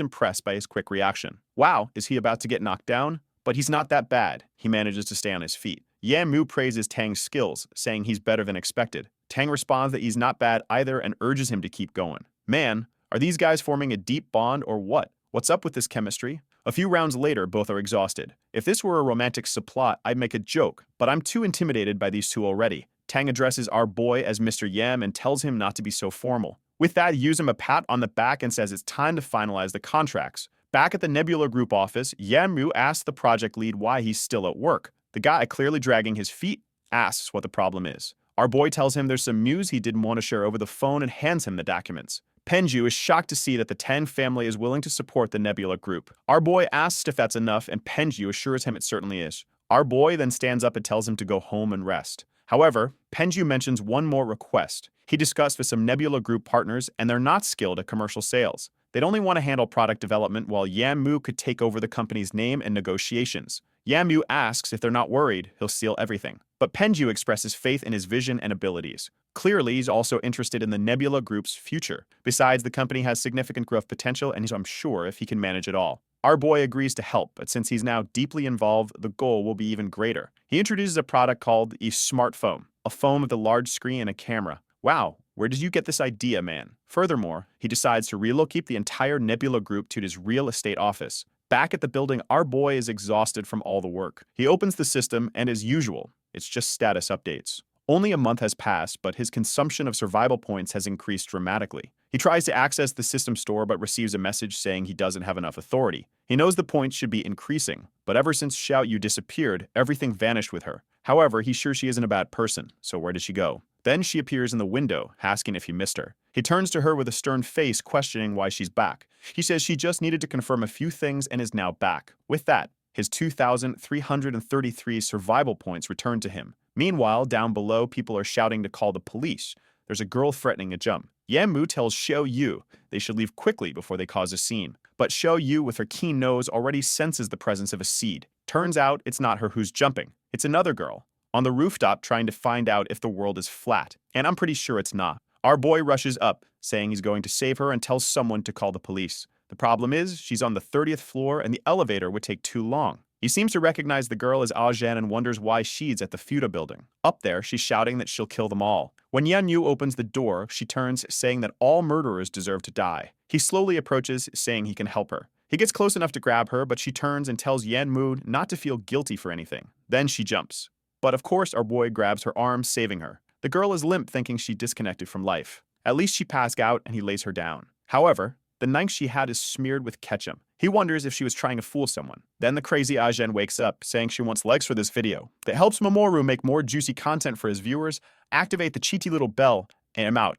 [SPEAKER 1] impressed by his quick reaction. Wow, is he about to get knocked down? But he's not that bad. He manages to stay on his feet. Mu praises Tang's skills, saying he's better than expected. Tang responds that he's not bad either and urges him to keep going. Man, are these guys forming a deep bond or what? What's up with this chemistry? A few rounds later, both are exhausted. If this were a romantic subplot, I'd make a joke, but I'm too intimidated by these two already. Tang addresses our boy as Mr. Yam and tells him not to be so formal. With that, he gives him a pat on the back and says it's time to finalize the contracts. Back at the Nebula Group office, Mu asks the project lead why he's still at work. The guy, clearly dragging his feet, asks what the problem is. Our boy tells him there's some news he didn't want to share over the phone and hands him the documents. Penju is shocked to see that the Tang family is willing to support the Nebula Group. Our boy asks if that's enough, and Penju assures him it certainly is. Our boy then stands up and tells him to go home and rest. However, Penju mentions one more request. He discussed with some Nebula Group partners, and they're not skilled at commercial sales. They'd only want to handle product development, while Mu could take over the company's name and negotiations. Mu asks if they're not worried, he'll steal everything. But Penju expresses faith in his vision and abilities. Clearly, he's also interested in the Nebula Group's future. Besides, the company has significant growth potential, and he's unsure if he can manage it all. Our boy agrees to help, but since he's now deeply involved, the goal will be even greater. He introduces a product called a smartphone, a phone with a large screen and a camera. Wow, where did you get this idea, man? Furthermore, he decides to relocate the entire Nebula Group to his real estate office. Back at the building, our boy is exhausted from all the work. He opens the system, and as usual, it's just status updates. Only a month has passed, but his consumption of survival points has increased dramatically. He tries to access the system store but receives a message saying he doesn't have enough authority. He knows the points should be increasing, but ever since Xiao Yu disappeared, everything vanished with her. However, he's sure she isn't a bad person, so where did she go? Then she appears in the window, asking if he missed her. He turns to her with a stern face, questioning why she's back. He says she just needed to confirm a few things and is now back. With that, his 2,333 survival points return to him. Meanwhile, down below, people are shouting to call the police. There's a girl threatening a jump. Mu tells Xiao Yu they should leave quickly before they cause a scene. But Xiao Yu, with her keen nose, already senses the presence of a seed. Turns out it's not her who's jumping. It's another girl, on the rooftop trying to find out if the world is flat. And I'm pretty sure it's not. Our boy rushes up, saying he's going to save her and tells someone to call the police. The problem is, she's on the 30th floor and the elevator would take too long. He seems to recognize the girl as Zhen and wonders why she's at the Fuda building. Up there, she's shouting that she'll kill them all. When Yu opens the door, she turns, saying that all murderers deserve to die. He slowly approaches, saying he can help her. He gets close enough to grab her, but she turns and tells Mu not to feel guilty for anything. Then she jumps. But of course, our boy grabs her arm, saving her. The girl is limp, thinking she disconnected from life. At least she passed out, and he lays her down. However, the knife she had is smeared with ketchup. He wonders if she was trying to fool someone. Then the crazy Zhen wakes up, saying she wants likes for this video. That helps Mamoru make more juicy content for his viewers. Activate the cheaty little bell, and I'm out.